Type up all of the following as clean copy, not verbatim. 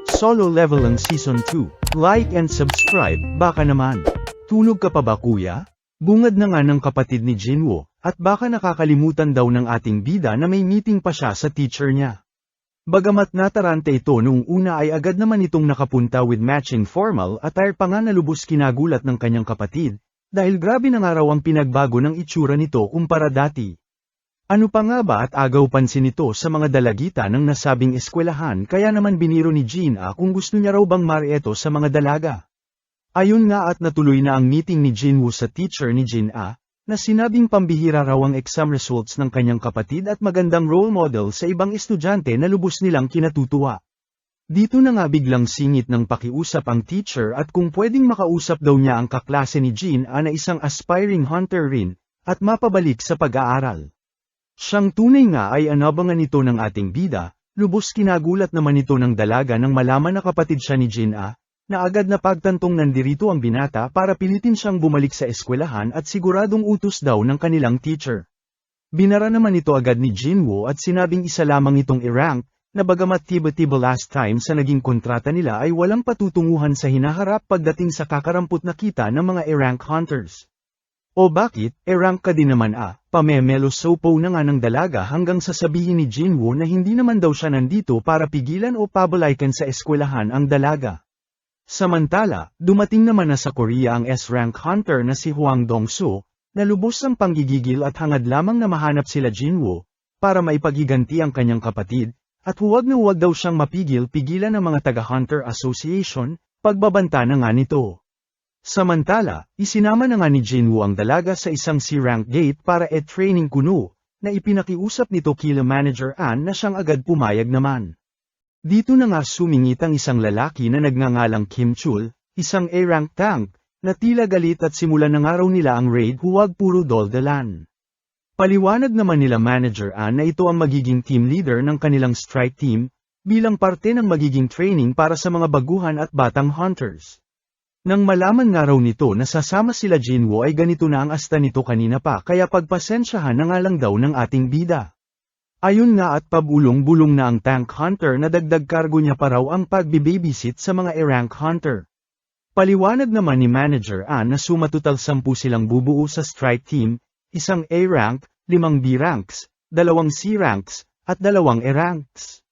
Solo Level ang Season 2. Like and subscribe, baka naman. Tulog ka pa ba kuya? Bungad na nga ng kapatid ni Jinwoo, at baka nakakalimutan daw ng ating bida na may meeting pa siya sa teacher niya. Bagamat natarante ito noong una ay agad naman itong nakapunta with matching formal attire pa nga na lubos kinagulat ng kanyang kapatid, dahil grabe na nga raw ang pinagbago ng itsura nito kumpara dati. Ano pa nga ba at agaw pansin ito sa mga dalagita ng nasabing eskwelahan kaya naman biniro ni Jin-a kung gusto niya raw bang marieto sa mga dalaga. Ayun nga at natuloy na ang meeting ni Jinwoo sa teacher ni Jin-a, na sinabing pambihira raw ang exam results ng kanyang kapatid at magandang role model sa ibang estudyante na lubos nilang kinatutuwa. Dito na nga biglang singit ng pakiusap ang teacher at kung pwedeng makausap daw niya ang kaklase ni Jin-a na isang aspiring hunter rin, at mapabalik sa pag-aaral. Siyang tunay nga ay anabangan ito ng ating bida, lubos kinagulat naman ito ng dalaga nang malaman na kapatid siya ni Jin-a, na agad na pagtantong nandirito ang binata para pilitin siyang bumalik sa eskwelahan at siguradong utos daw ng kanilang teacher. Binara naman ito agad ni Jinwoo at sinabing isa lamang itong i-rank, na bagamat tiba-tiba last time sa naging kontrata nila ay walang patutunguhan sa hinaharap pagdating sa kakarampot na kita ng mga i-rank hunters. O bakit, i-rank ka din naman pamemelo sopo na nga ng dalaga hanggang sasabihin ni Jinwoo na hindi naman daw siya nandito para pigilan o pabalaikan sa eskwelahan ang dalaga. Samantala, dumating naman na sa Korea ang S-rank hunter na si Hwang Dong-soo, na lubos ang panggigigil at hangad lamang na mahanap sila Jinwoo, para maipagiganti ang kanyang kapatid, at huwag na huwag daw siyang mapigil-pigilan ng mga taga-Hunter Association, pagbabanta na nga nito. Samantala, isinama na nga ni Jinwoo ang dalaga sa isang C-rank gate para training kuno, na ipinakiusap nito kila Manager An na siyang agad pumayag naman. Dito na nga sumingit ang isang lalaki na nagngangalang Kim Chul, isang A-rank tank, na tila galit at simulan ng araw nila ang raid huwag puro doldalan. Paliwanag naman nila Manager An na ito ang magiging team leader ng kanilang strike team, bilang parte ng magiging training para sa mga baguhan at batang hunters. Nang malaman nga raw nito na sasama sila Jinwoo ay ganito na ang asta nito kanina pa kaya pagpasensyahan na nga lang daw ng ating bida. Ayun nga at pabulong-bulong na ang tank hunter na dagdag kargo niya pa raw ang pagbibabysit sa mga i-rank hunter. Paliwanag naman ni Manager An na sumatotal 10 silang bubuo sa strike team, isang A-rank, 5 B-ranks, 2 C-ranks, at 2 E-ranks.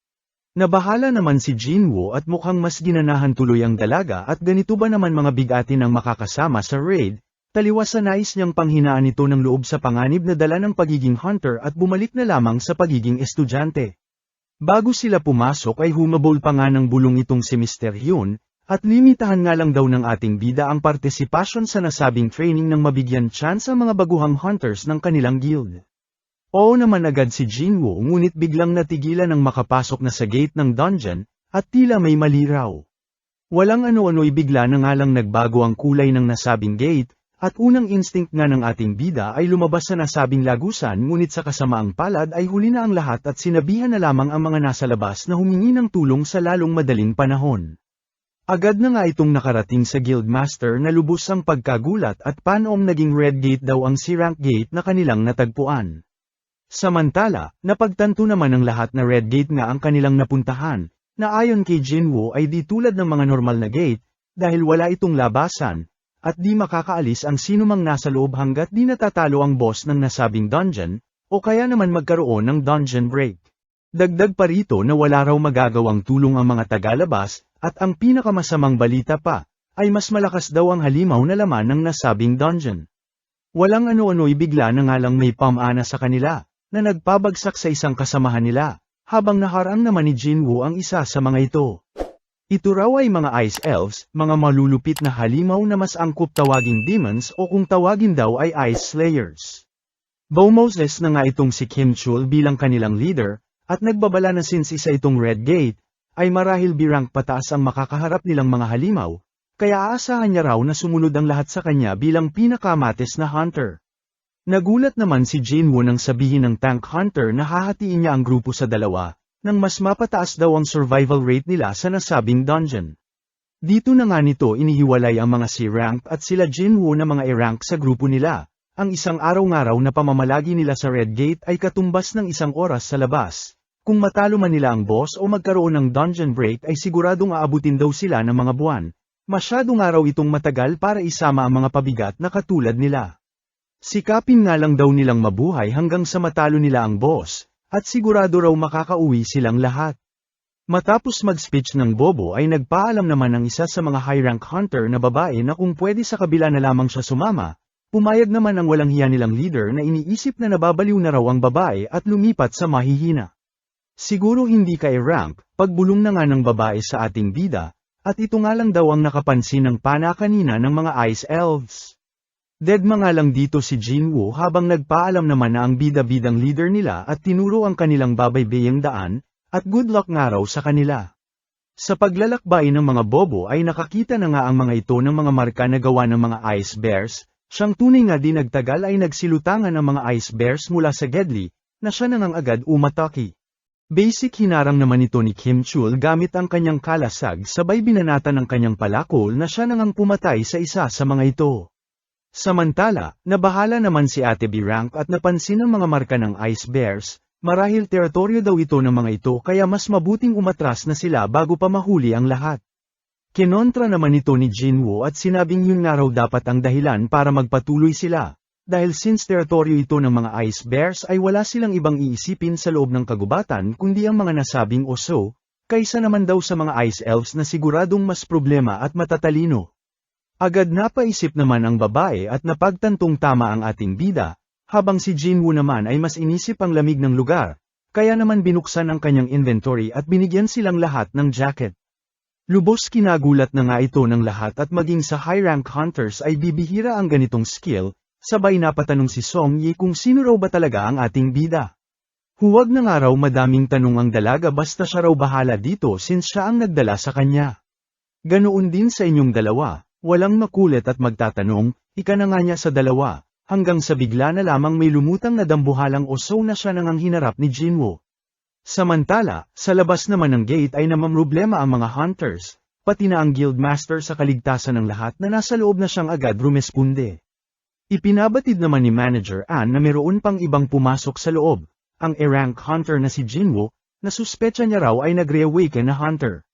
Nabahala naman si Jinwoo at mukhang mas ginanahan tuloy ang dalaga at ganito ba naman mga bigatin ang makakasama sa raid, taliwas sa nais niyang panghinaan ito ng loob sa panganib na dala ng pagiging hunter at bumalik na lamang sa pagiging estudyante. Bago sila pumasok ay humabol pa nga ng bulong itong si Mr. Hyun, at limitahan nga lang daw ng ating bida ang partisipasyon sa nasabing training nang mabigyan chance ang mga baguhang hunters ng kanilang guild. Oo naman agad si Jinwoo ngunit biglang natigilan ng makapasok na sa gate ng dungeon, at tila may mali raw. Walang ano-ano'y bigla na nga lang nagbago ang kulay ng nasabing gate, at unang instinct nga ng ating bida ay lumabas sa nasabing lagusan ngunit sa kasamaang palad ay huli na ang lahat at sinabihan na lamang ang mga nasa labas na humingi ng tulong sa lalong madaling panahon. Agad na nga itong nakarating sa guildmaster na lubos ang pagkagulat at panom naging red gate daw ang C-rank gate na kanilang natagpuan. Samantala, napagtanto naman ng lahat na red gate nga ang kanilang napuntahan, na ayon kay Jinwoo ay di tulad ng mga normal na gate, dahil wala itong labasan, at di makakaalis ang sinumang nasa loob hanggat di natatalo ang boss ng nasabing dungeon, o kaya naman magkaroon ng dungeon break. Dagdag pa rito na wala raw magagawang tulong ang mga tagalabas, at ang pinakamasamang balita pa, ay mas malakas daw ang halimaw na laman ng nasabing dungeon. Walang ano-ano'y bigla na nga lang may pamana sa kanila, na nagpabagsak sa isang kasamahan nila, habang naharang naman ni Jinwoo ang isa sa mga ito. Ito raw ay mga ice elves, mga malulupit na halimaw na mas angkop tawaging demons o kung tawagin daw ay ice slayers. Bumoses na nga itong si Kim Chul bilang kanilang leader, at nagbabala na since isa itong red gate, ay marahil B-rank pataas ang makakaharap nilang mga halimaw, kaya aasahan niya raw na sumunod ang lahat sa kanya bilang pinakamates na hunter. Nagulat naman si Jinwoo nang sabihin ng tank hunter na hahatiin niya ang grupo sa dalawa, nang mas mapataas daw ang survival rate nila sa nasabing dungeon. Dito na nga nito inihiwalay ang mga C-rank at sila Jinwoo na mga E-rank sa grupo nila. Ang isang araw-ngaraw na pamamalagi nila sa Red Gate ay katumbas ng 1 oras sa labas, Kung matalo man nila ang boss o magkaroon ng dungeon break ay siguradong aabutin daw sila ng mga buwan. Masyadong araw itong matagal para isama ang mga pabigat na katulad nila. Sikapin nga lang daw nilang mabuhay hanggang sa matalo nila ang boss, at sigurado raw makakauwi silang lahat. Matapos mag-speech ng Bobo ay nagpaalam naman ang isa sa mga high-rank hunter na babae na kung pwede sa kabila na lamang siya sumama. Pumayag naman ang walang hiya nilang leader na iniisip na nababaliw na raw ang babae at lumipat sa mahihina. Siguro hindi kay rank, pagbulong na nga ng babae sa ating bida, at ito nga lang daw ang nakapansin ng pana kanina ng mga Ice Elves. Deadma nga lang dito si Jinwoo habang nagpaalam naman na ang bida-bidang leader nila at tinuro ang kanilang babaybayang daan, at good luck nga raw sa kanila. Sa paglalakbay ng mga bobo ay nakakita na nga ang mga ito ng mga marka na gawa ng mga ice bears, siyang tunay nga di nagtagal ay nagsilutangan ang mga ice bears mula sa Gedli, na siya nang agad umatake. Basic hinarang naman ito ni Kim Chul gamit ang kanyang kalasag sabay binanatan ng kanyang palakol na siya nang pumatay sa isa sa mga ito. Samantala, nabahala naman si Ate B-Rank at napansin ang mga marka ng ice bears. Marahil teritoryo daw ito ng mga ito kaya mas mabuting umatras na sila bago pa mahuli ang lahat. Kinontra naman ito ni Jinwoo at sinabing yun nga raw dapat ang dahilan para magpatuloy sila, dahil since teritoryo ito ng mga ice bears ay wala silang ibang iisipin sa loob ng kagubatan kundi ang mga nasabing oso, kaysa naman daw sa mga ice elves na siguradong mas problema at matatalino. Agad napaisip naman ang babae at napagtantong tama ang ating bida. Habang si Jinwoo naman ay mas inisip ang lamig ng lugar, kaya naman binuksan ang kanyang inventory at binigyan silang lahat ng jacket. Lubos kinagulat na nga ito ng lahat at maging sa high-rank hunters ay bibihira ang ganitong skill, sabay napatanong si Song Yi kung sino raw ba talaga ang ating bida. Huwag na nga raw madaming tanong ang dalaga basta siya raw bahala dito since siya ang nagdala sa kanya. Ganoon din sa inyong dalawa, walang makulit at magtatanong, ika na nga niya sa dalawa. Hanggang sa bigla na lamang may lumutang na dambuhalang oso na siya nang ang hinarap ni Jinwoo. Samantala, sa labas naman ng gate ay namamroblema ang mga hunters, pati na ang guildmaster sa kaligtasan ng lahat na nasa loob na siyang agad rumesponde. Ipinabatid naman ni Manager Ann na mayroon pang ibang pumasok sa loob, ang E-rank hunter na si Jinwoo, na suspetsa niya raw ay nag-reawaken na hunter.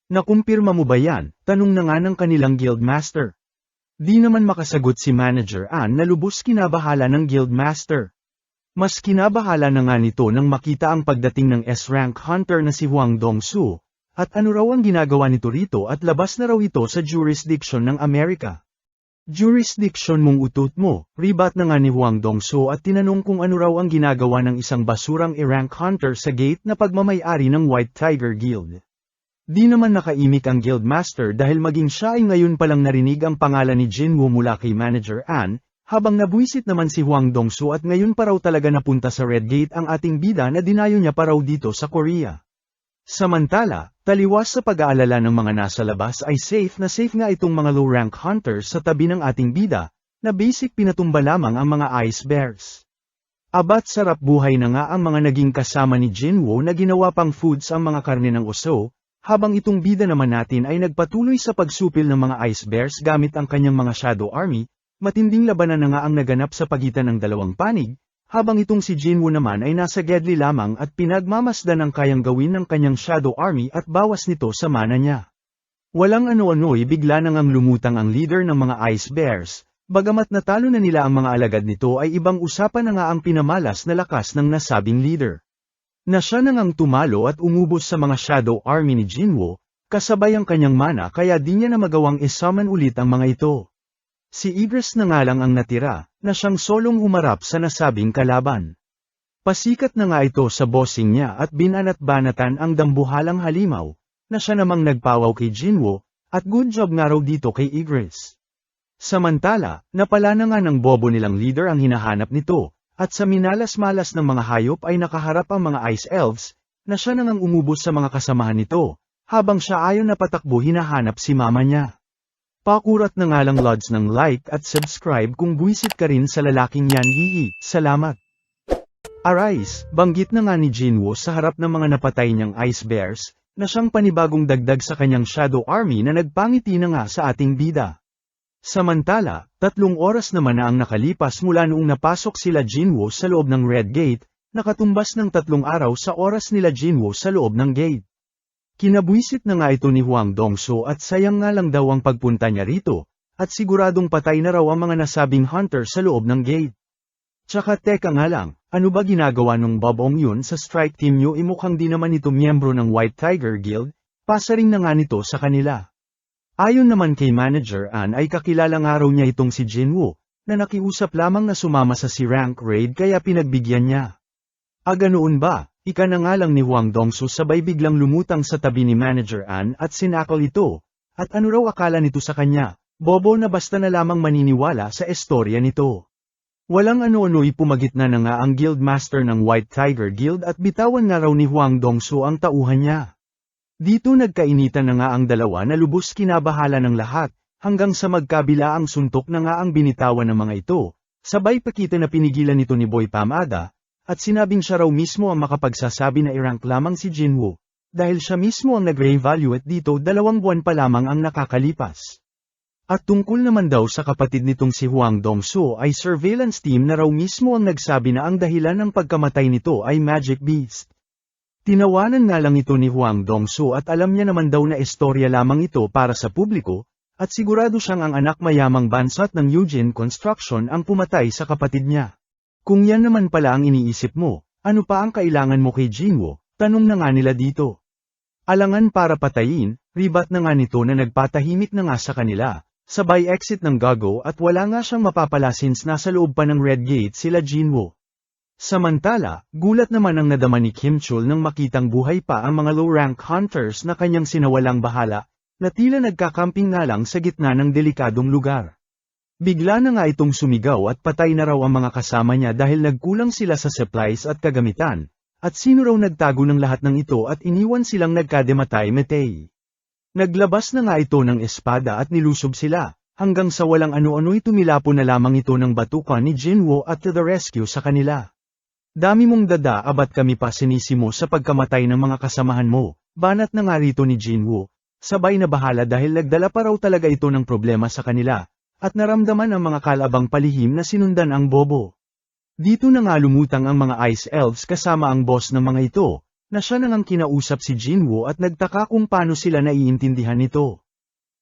Nakumpirma mo ba yan? Tanong na nga ng kanilang guildmaster. Di naman makasagot si Manager Ann na lubos kinabahala ng guildmaster. Mas kinabahala na nga nito nang makita ang pagdating ng S-rank hunter na si Hwang Dong-soo, at ano raw ang ginagawa nito rito at labas na raw ito sa jurisdiction ng Amerika. Jurisdiction mong utot mo, ribat na nga ni Hwang Dong-soo at tinanong kung ano raw ang ginagawa ng isang basurang E-rank hunter sa gate na pagmamay-ari ng White Tiger Guild. Di naman nakaimik ang guildmaster dahil maging siya ay ngayon palang narinig ang pangalan ni Jinwoo mula kay Manager Ann, habang nabuisit naman si Hwang Dong-soo at ngayon pa raw talaga napunta sa Red Gate ang ating bida na dinayo niya pa raw dito sa Korea. Samantala, taliwas sa pag-aalala ng mga nasa labas ay safe nga itong mga low-rank hunters sa tabi ng ating bida, na basic pinatumba lamang ang mga ice bears. Abat sarap buhay na nga ang mga naging kasama ni Jinwoo na ginawa pang foods ang mga karne ng oso, habang itong bida naman natin ay nagpatuloy sa pagsupil ng mga ice bears gamit ang kanyang mga shadow army, matinding labanan na nga ang naganap sa pagitan ng dalawang panig, habang itong si Jinwoo naman ay nasa Gedli lamang at pinagmamasdan ang kayang gawin ng kanyang shadow army at bawas nito sa mana niya. Walang ano-ano'y bigla nang ang lumutang ang leader ng mga ice bears, bagamat natalo na nila ang mga alagad nito ay ibang usapan na nga ang pinamalas na lakas ng nasabing leader. Na siya nang tumalo at umubos sa mga shadow army ni Jinwoo, kasabay ang kanyang mana kaya di niya na magawang isummon ulit ang mga ito. Si Idris na nga lang ang natira, na siyang solong humarap sa nasabing kalaban. Pasikat na nga ito sa bossing niya at binanat-banatan ang dambuhalang halimaw, na siya namang nagpawaw kay Jinwoo, at good job nga raw dito kay Idris. Samantala, napala na nga ng bobo nilang leader ang hinahanap nito. At sa minalas-malas ng mga hayop ay nakaharap ang mga ice elves, na siya nang umubos sa mga kasamahan nito, habang siya ayon na patakbo hinahanap si mama niya. Pakurat na nga lang lods ng like at subscribe kung buwisit ka rin sa lalaking yan hihi, salamat. Arise, banggit na nga ni Jinwoo sa harap ng mga napatay niyang ice bears, na siyang panibagong dagdag sa kanyang shadow army na nagpangiti na nga sa ating bida. Samantala, 3 oras naman na ang nakalipas mula noong napasok sila Jinwoo sa loob ng Red Gate, nakatumbas ng 3 araw sa oras nila Jinwoo sa loob ng gate. Kinabwisit na nga ito ni Hwang Dong-soo at sayang nga lang daw ang pagpunta niya rito, at siguradong patay na raw ang mga nasabing hunter sa loob ng gate. Tsaka teka nga lang, ano ba ginagawa nung Bobong yun sa strike team nyo? Mukhang di naman ito miyembro ng White Tiger Guild, pasaring na nga nito sa kanila. Ayon naman kay Manager An ay kakilala nga raw niya itong si Jinwoo, na nakiusap lamang na sumama sa C-Rank raid kaya pinagbigyan niya. Ganoon ba? Ika na nga lang ni Hwang Dong-soo sabay biglang lumutang sa tabi ni Manager An at sinakal ito, at ano raw akala nito sa kanya, bobo na basta na lamang maniniwala sa istorya nito. Walang ano-ano'y pumagitna na nga ang Guildmaster ng White Tiger Guild at bitawan nga raw ni Hwang Dong-soo ang tauhan niya. Dito nagkainitan na nga ang dalawa na lubos kinabahala ng lahat, hanggang sa magkabila ang suntok na nga ang binitawan ng mga ito, sabay pakita na pinigilan nito ni Boy Pamada, at sinabing siya raw mismo ang makapagsasabi na i-rank lamang si Jinwoo, dahil siya mismo ang nag-reevaluate dito 2 buwan pa lamang ang nakakalipas. At tungkol naman daw sa kapatid nitong si Hwang Dong-soo ay surveillance team na raw mismo ang nagsabi na ang dahilan ng pagkamatay nito ay Magic Beast. Tinawanan nga lang ito ni Hwang Dong-soo at alam niya naman daw na istorya lamang ito para sa publiko, at sigurado siyang ang anak mayamang bansat ng Eugene Construction ang pumatay sa kapatid niya. Kung yan naman pala ang iniisip mo, ano pa ang kailangan mo kay Jinwoo? Tanong na nga nila dito. Alangan para patayin, ribat na nga nito na nagpatahimik na nga sa kanila. Sabay exit ng Gago at wala nga siyang mapapala since nasa loob pa ng Red Gate sila Jinwoo. Samantala, gulat naman ang nadama ni Kim Chul nang makitang buhay pa ang mga low-rank hunters na kanyang sinawalang bahala, na tila nagkakamping nga lang sa gitna ng delikadong lugar. Bigla na nga itong sumigaw at patay na raw ang mga kasama niya dahil nagkulang sila sa supplies at kagamitan, at sino raw nagtago ng lahat ng ito at iniwan silang nagkadematay-metay. Naglabas na nga ito ng espada at nilusob sila, hanggang sa walang ano-ano'y tumilapo na lamang ito ng batukan ni Jinwoo at to the rescue sa kanila. Dami mong dada abat kami pa sinisimo sa pagkamatay ng mga kasamahan mo, banat na nga rito ni Jinwoo, sabay na bahala dahil nagdala pa raw talaga ito ng problema sa kanila, at naramdaman ang mga kalabang palihim na sinundan ang bobo. Dito na nga lumutang ang mga Ice Elves kasama ang boss ng mga ito, na siya nang kinausap si Jinwoo at nagtaka kung paano sila naiintindihan nito.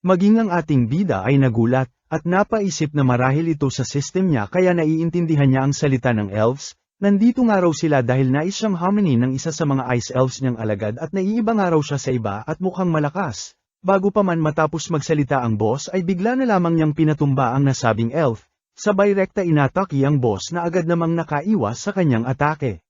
Maging ang ating bida ay nagulat, at napaisip na marahil ito sa system niya kaya naiintindihan niya ang salita ng elves. Nandito nga raw sila dahil nais siyang haminin ng isa sa mga Ice Elves niyang alagad at naiiba nga raw siya sa iba at mukhang malakas. Bago pa man matapos magsalita ang boss ay bigla na lamang niyang pinatumba ang nasabing elf, sabay rekta inatake ang boss na agad namang nakaiwas sa kanyang atake.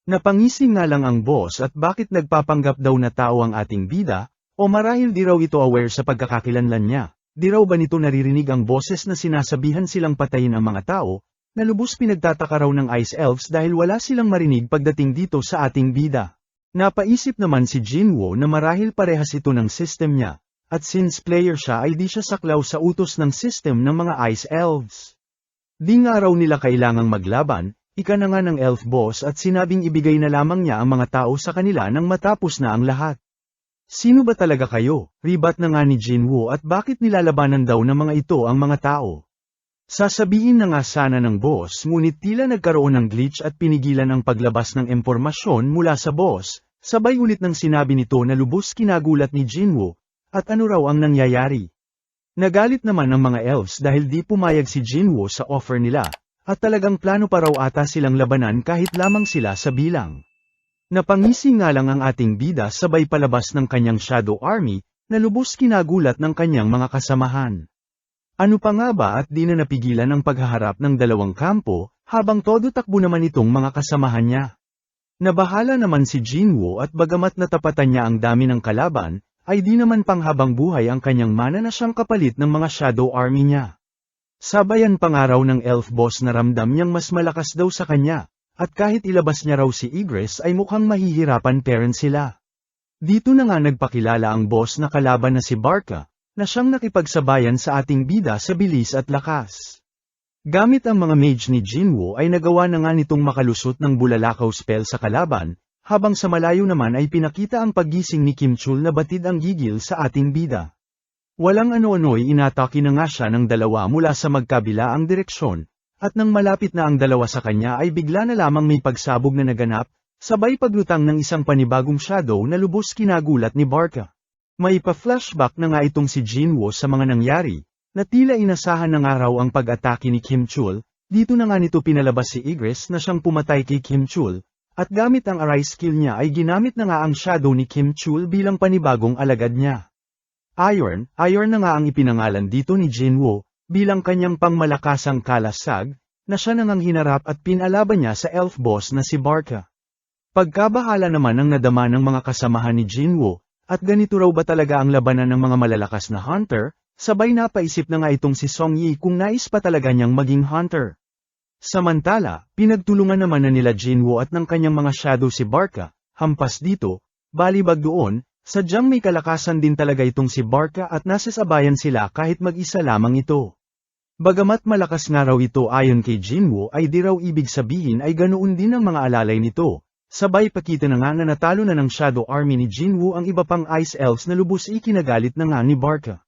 Napangising nga lang ang boss at bakit nagpapanggap daw na tao ang ating bida, o marahil di raw ito aware sa pagkakakilanlan niya, di raw ba nito naririnig ang boses na sinasabihan silang patayin ang mga tao, na lubos pinagtataka raw ng Ice Elves dahil wala silang marinig pagdating dito sa ating bida. Napaisip naman si Jinwoo na marahil parehas ito ng system niya, at since player siya ay di siya saklaw sa utos ng system ng mga Ice Elves. Di nga raw nila kailangang maglaban, ika na nga ng elf boss at sinabing ibigay na lamang niya ang mga tao sa kanila nang matapos na ang lahat. Sino ba talaga kayo? Ribat na nga ni Jinwoo at bakit nilalabanan daw ng mga ito ang mga tao? Sasabihin na nga sana ng boss ngunit tila nagkaroon ng glitch at pinigilan ang paglabas ng impormasyon mula sa boss, sabay ulit ng sinabi nito na lubos kinagulat ni Jinwoo, at ano raw ang nangyayari. Nagalit naman ang mga elves dahil di pumayag si Jinwoo sa offer nila. At talagang plano pa raw ata silang labanan kahit lamang sila sa bilang. Napangisi nga lang ang ating bida sabay palabas ng kanyang Shadow Army, na lubos kinagulat ng kanyang mga kasamahan. Ano pa nga ba at di na napigilan ang paghaharap ng dalawang kampo, habang todo takbo naman itong mga kasamahan niya. Nabahala naman si Jinwoo at bagamat natapatan niya ang dami ng kalaban, ay di naman panghabang buhay ang kanyang mana na siyang kapalit ng mga Shadow Army niya. Sabayan pangaraw ng elf boss na ramdam niyang mas malakas daw sa kanya, at kahit ilabas niya raw si Igris ay mukhang mahihirapan parent sila. Dito na nga nagpakilala ang boss na kalaban na si Barca, na siyang nakipagsabayan sa ating bida sa bilis at lakas. Gamit ang mga mage ni Jinwoo ay nagawa na nga nitong makalusot ng bulalakaw spell sa kalaban, habang sa malayo naman ay pinakita ang paggising ni Kim Chul na batid ang gigil sa ating bida. Walang ano-ano'y inatake na nga siya ng dalawa mula sa magkabila ang direksyon, at nang malapit na ang dalawa sa kanya ay bigla na lamang may pagsabog na naganap, sabay paglutang ng isang panibagong shadow na lubos kinagulat ni Barca. May pa-flashback na nga itong si Jinwoo sa mga nangyari, na tila inasahan na nga raw ang pag-atake ni Kim Chul, dito na nga nito pinalabas si Igris na siyang pumatay kay Kim Chul, at gamit ang arise skill niya ay ginamit na nga ang shadow ni Kim Chul bilang panibagong alagad niya. Iron na nga ang ipinangalan dito ni Jinwoo, bilang kanyang pangmalakasang kalasag, na siya nang hinarap at pinalaban niya sa elf boss na si Barca. Pagkabahala naman ang nadama ng mga kasamahan ni Jinwoo, at ganito raw ba talaga ang labanan ng mga malalakas na hunter, sabay napaisip na nga itong si Song Yi kung nais pa talaga niyang maging hunter. Samantala, pinagtulungan naman na nila Jinwoo at ng kanyang mga shadow si Barca, hampas dito, balibag doon, sadyang may kalakasan din talaga itong si Barca at nasasabayan sila kahit mag-isa lamang ito. Bagamat malakas nga raw ito ayon kay Jinwoo ay di raw ibig sabihin ay ganoon din ang mga alalay nito, sabay pakita na nga na natalo na ng Shadow Army ni Jinwoo ang iba pang Ice Elves na lubos ikinagalit na nga ni Barca.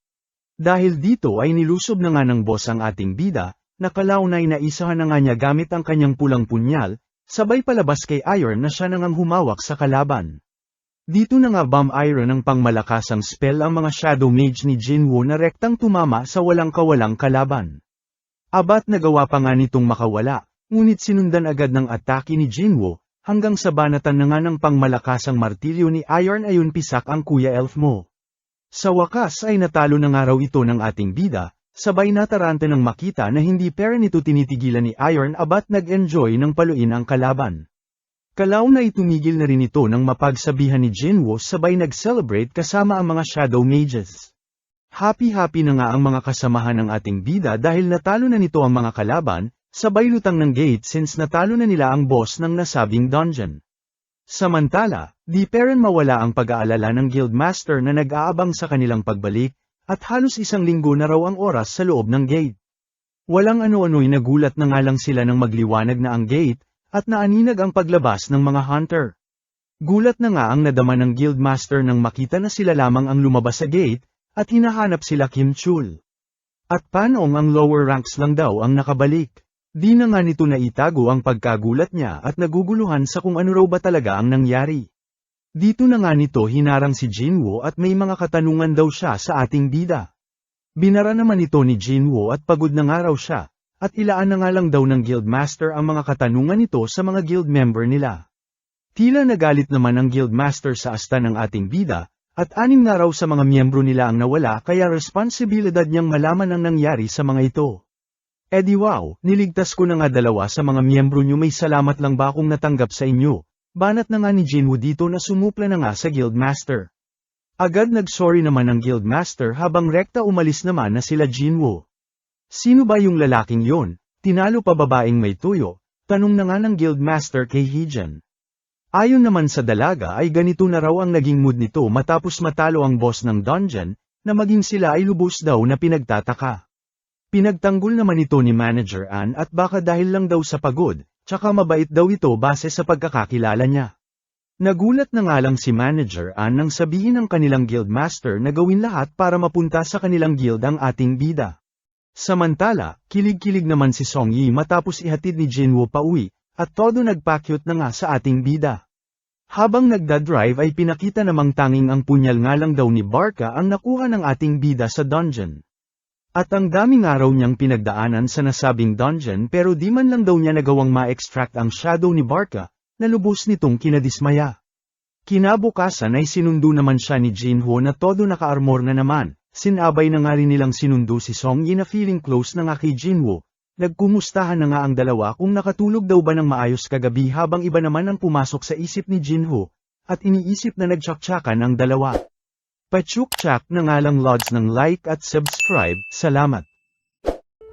Dahil dito ay nilusob na nga ng boss ang ating bida, nakalaunay na isahan na nga niya gamit ang kanyang pulang punyal, sabay palabas kay Iron na siya nang humawak sa kalaban. Dito na nga Bomb Iron ang pangmalakasang spell ang mga Shadow Mage ni Jinwoo na rektang tumama sa walang kawalang kalaban. Abat nagawa pa nga nitong makawala, ngunit sinundan agad ng atake ni Jinwoo, hanggang sa banatan na nga ng pangmalakasang martilyo ni Iron ayun pisak ang Kuya Elf mo. Sa wakas ay natalo na nga raw ito ng ating bida, sabay natarante ng makita na hindi pera nito tinitigilan ni Iron abat nag-enjoy ng paluin ang kalaban. Kalaw na itumigil na rin ito nang mapagsabihan ni Jinwoo sabay nag-celebrate kasama ang mga Shadow Mages. Happy-happy na nga ang mga kasamahan ng ating bida dahil natalo na nito ang mga kalaban, sabay lutang ng gate since natalo na nila ang boss ng nasabing dungeon. Samantala, di pa rin mawala ang pag-aalala ng Guildmaster na nag-aabang sa kanilang pagbalik, at halos isang linggo na raw ang oras sa loob ng gate. Walang ano-ano'y nagulat na nga lang sila nang magliwanag na ang gate, at naaninag ang paglabas ng mga hunter. Gulat na nga ang nadama ng Guildmaster nang makita na sila lamang ang lumabas sa gate, at hinahanap sila Kim Chul. At paanong ang lower ranks lang daw ang nakabalik? Di na nga nito naitago ang pagkagulat niya at naguguluhan sa kung ano raw ba talaga ang nangyari. Dito na nga nito hinarang si Jinwoo at may mga katanungan daw siya sa ating bida. Binara naman ito ni Jinwoo at pagod na nga raw siya, at ilaan na nga lang daw ng Guildmaster ang mga katanungan nito sa mga guild member nila. Tila nagalit naman ang Guildmaster sa asta ng ating bida, at 6 na raw sa mga miyembro nila ang nawala kaya responsibilidad niyang malaman ang nangyari sa mga ito. Di wow, niligtas ko na nga 2 sa mga miyembro niyo may salamat lang ba akong natanggap sa inyo, banat na nga ni Jinwoo dito na sumupla na nga sa Guildmaster. Agad nag-sorry naman ang Guildmaster habang rekta umalis naman na sila Jinwoo. Sino ba yung lalaking yon? Tinalo pa babaeng may tuyo? Tanong na nga ng Guildmaster kay Heejun. Ayon naman sa dalaga ay ganito na raw ang naging mood nito matapos matalo ang boss ng dungeon, na maging sila ay lubos daw na pinagtataka. Pinagtanggol naman ito ni Manager An at baka dahil lang daw sa pagod, tsaka mabait daw ito base sa pagkakakilala niya. Nagulat na nga lang si Manager An nang sabihin ng kanilang Guildmaster na gawin lahat para mapunta sa kanilang guild ang ating bida. Samantala, kilig-kilig naman si Song Yi matapos ihatid ni Jinwoo pauwi, at todo nagpakyut na nga sa ating bida. Habang nagdadrive ay pinakita namang tanging ang punyal nga lang daw ni Barca ang nakuha ng ating bida sa dungeon. At ang daming araw niyang pinagdaanan sa nasabing dungeon pero di man lang daw niya nagawang ma-extract ang shadow ni Barca, na lubos nitong kinadismaya. Kinabukasan ay sinundo naman siya ni Jinwoo na todo naka-armor na naman. Sinabay na nga rin nilang sinundo si Song Yi na feeling close na nga kay Jinwoo. Nagkumustahan na nga ang dalawa kung nakatulog daw ba ng maayos kagabi habang iba naman ang pumasok sa isip ni Jinwoo, at iniisip na nagtsaktsakan ang dalawa. Pachuk-chak na nga lang lods ng like at subscribe, salamat.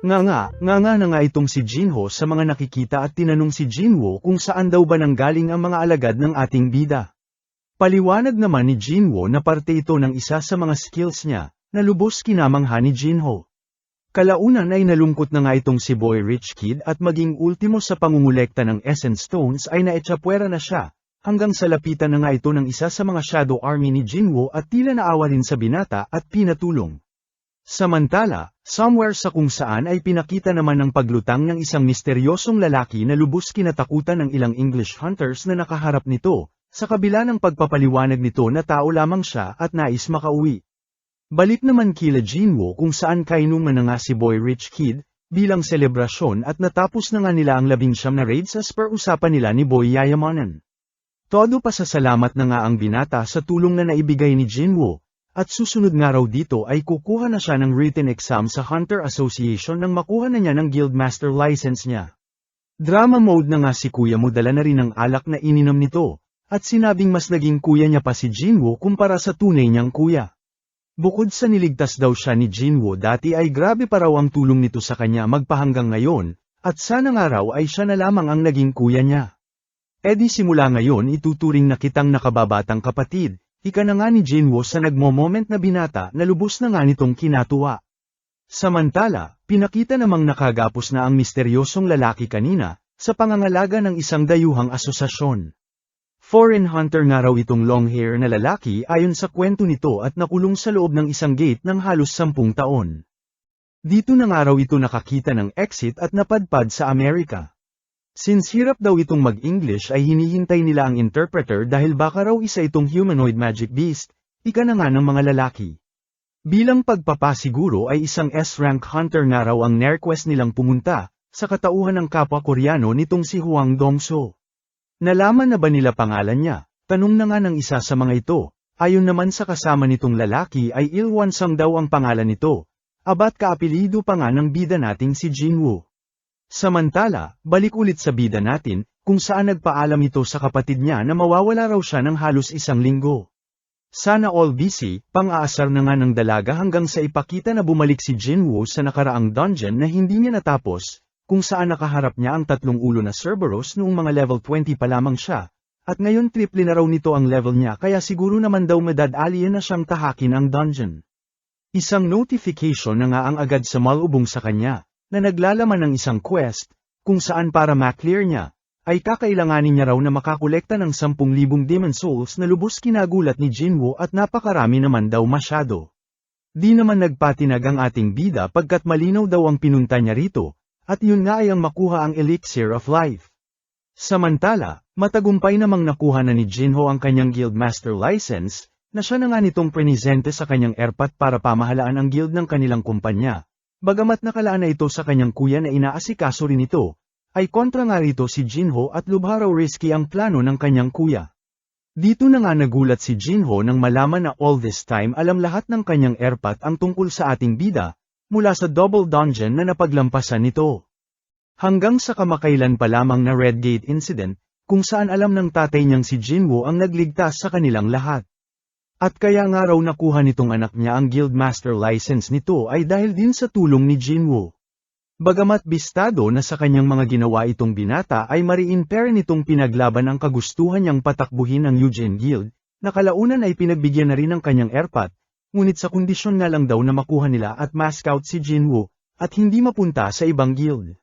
Nga na nga itong si Jinwoo sa mga nakikita at tinanong si Jinwoo kung saan daw ba nanggaling ang mga alagad ng ating bida. Paliwanag naman ni Jinwoo na parte ito ng isa sa mga skills niya, na lubos kinamangha ni Jinwoo. Kalaunan ay nalungkot na nga itong si Boy Rich Kid at maging ultimo sa pangungulekta ng Essence Stones ay naetsapwera na siya, hanggang sa lapitan na nga ito ng isa sa mga Shadow Army ni Jinwoo at tila naawa rin sa binata at pinatulong. Samantala, somewhere sa kung saan ay pinakita naman ang paglutang ng isang misteryosong lalaki na lubos kinatakutan ng ilang English hunters na nakaharap nito, sa kabila ng pagpapaliwanag nito na tao lamang siya at nais makauwi. Balik naman kila Jinwoo kung saan kainuman na nga si Boy Rich Kid, bilang selebrasyon at natapos na nga nila ang 19 na raids as per usapan nila ni Boy Yayamanan. Todo pasasalamat na nga ang binata sa tulong na naibigay ni Jinwoo. At susunod nga raw dito ay kukuha na siya ng written exam sa Hunter Association nang makuha na niya ng Guildmaster license niya. Drama mode na nga si Kuya Mo, dala na rin ang alak na ininom nito, at sinabing mas naging kuya niya pa si Jinwoo kumpara sa tunay niyang kuya. Bukod sa niligtas daw siya ni Jinwoo dati ay grabe pa raw ang tulong nito sa kanya magpahanggang ngayon, at sana nga raw ay siya na lamang ang naging kuya niya. Di simula ngayon ituturing na kitang nakababatang kapatid. Ika na nga ni Jinwoo sa nagmo-moment na binata na lubos na nga nitong kinatuwa. Samantala, pinakita namang nakagapos na ang misteryosong lalaki kanina, sa pangangalaga ng isang dayuhang asosasyon. Foreign hunter nga raw itong long hair na lalaki ayon sa kwento nito at nakulong sa loob ng isang gate ng halos 10 taon. Dito na nga raw ito nakakita ng exit at napadpad sa Amerika. Since hirap daw itong mag-English ay hinihintay nila ang interpreter dahil baka raw isa itong humanoid magic beast, ika na nga ng mga lalaki. Bilang pagpapasiguro ay isang S-rank hunter nga raw ang nerequest nilang pumunta, sa katauhan ng kapwa Koreano nitong si Hwang Dongso. Nalaman na ba nila pangalan niya? Tanong na nga ng isa sa mga ito, ayon naman sa kasama nitong lalaki ay Ilwansang daw ang pangalan nito, abat kaapelido pa nga ng bida nating si Jinwoo. Samantala, balik ulit sa bida natin, kung saan nagpaalam ito sa kapatid niya na mawawala raw siya ng halos 1 linggo. Sana all busy, pang-aasar na nga ng dalaga hanggang sa ipakita na bumalik si Jinwoo sa nakaraang dungeon na hindi niya natapos, kung saan nakaharap niya ang 3 ulo na Cerberus noong mga level 20 pa lamang siya, at ngayon triple na raw nito ang level niya kaya siguro naman daw madad-alien na siyang tahakin ang dungeon. Isang notification na nga ang agad sa malubong sa kanya, na naglalaman ng isang quest, kung saan para ma-clear niya, ay kakailanganin niya raw na makakolekta ng 10,000 Demon Souls na lubos kinagulat ni Jinwoo at napakarami naman daw masyado. Di naman nagpatinag ang ating bida pagkat malinaw daw ang pinunta niya rito, at yun nga ay ang makuha ang Elixir of Life. Samantala, matagumpay namang nakuha na ni Jinwoo ang kanyang Guildmaster license, na siya na nga nitong prenisente sa kanyang airpat para pamahalaan ang guild ng kanilang kumpanya. Bagamat nakalaan na ito sa kanyang kuya na inaasikaso rin ito, ay kontra nga rito si Jinwoo at lubha raw risky ang plano ng kanyang kuya. Dito na nga nagulat si Jinwoo nang malaman na all this time alam lahat ng kanyang airpat ang tungkol sa ating bida, mula sa double dungeon na napaglampasan nito. Hanggang sa kamakailan pa lamang na Red Gate incident, kung saan alam ng tatay niyang si Jinwoo ang nagligtas sa kanilang lahat. At kaya nga raw nakuha nitong anak niya ang Guildmaster license nito ay dahil din sa tulong ni Jinwoo. Bagamat bistado na sa kanyang mga ginawa itong binata ay mariin pero nitong pinaglaban ang kagustuhan niyang patakbuhin ang Eugene Guild, na kalaunan ay pinagbigyan na rin ng kanyang airpat, ngunit sa kondisyon nga lang daw na makuha nila at mask out si Jinwoo, at hindi mapunta sa ibang guild.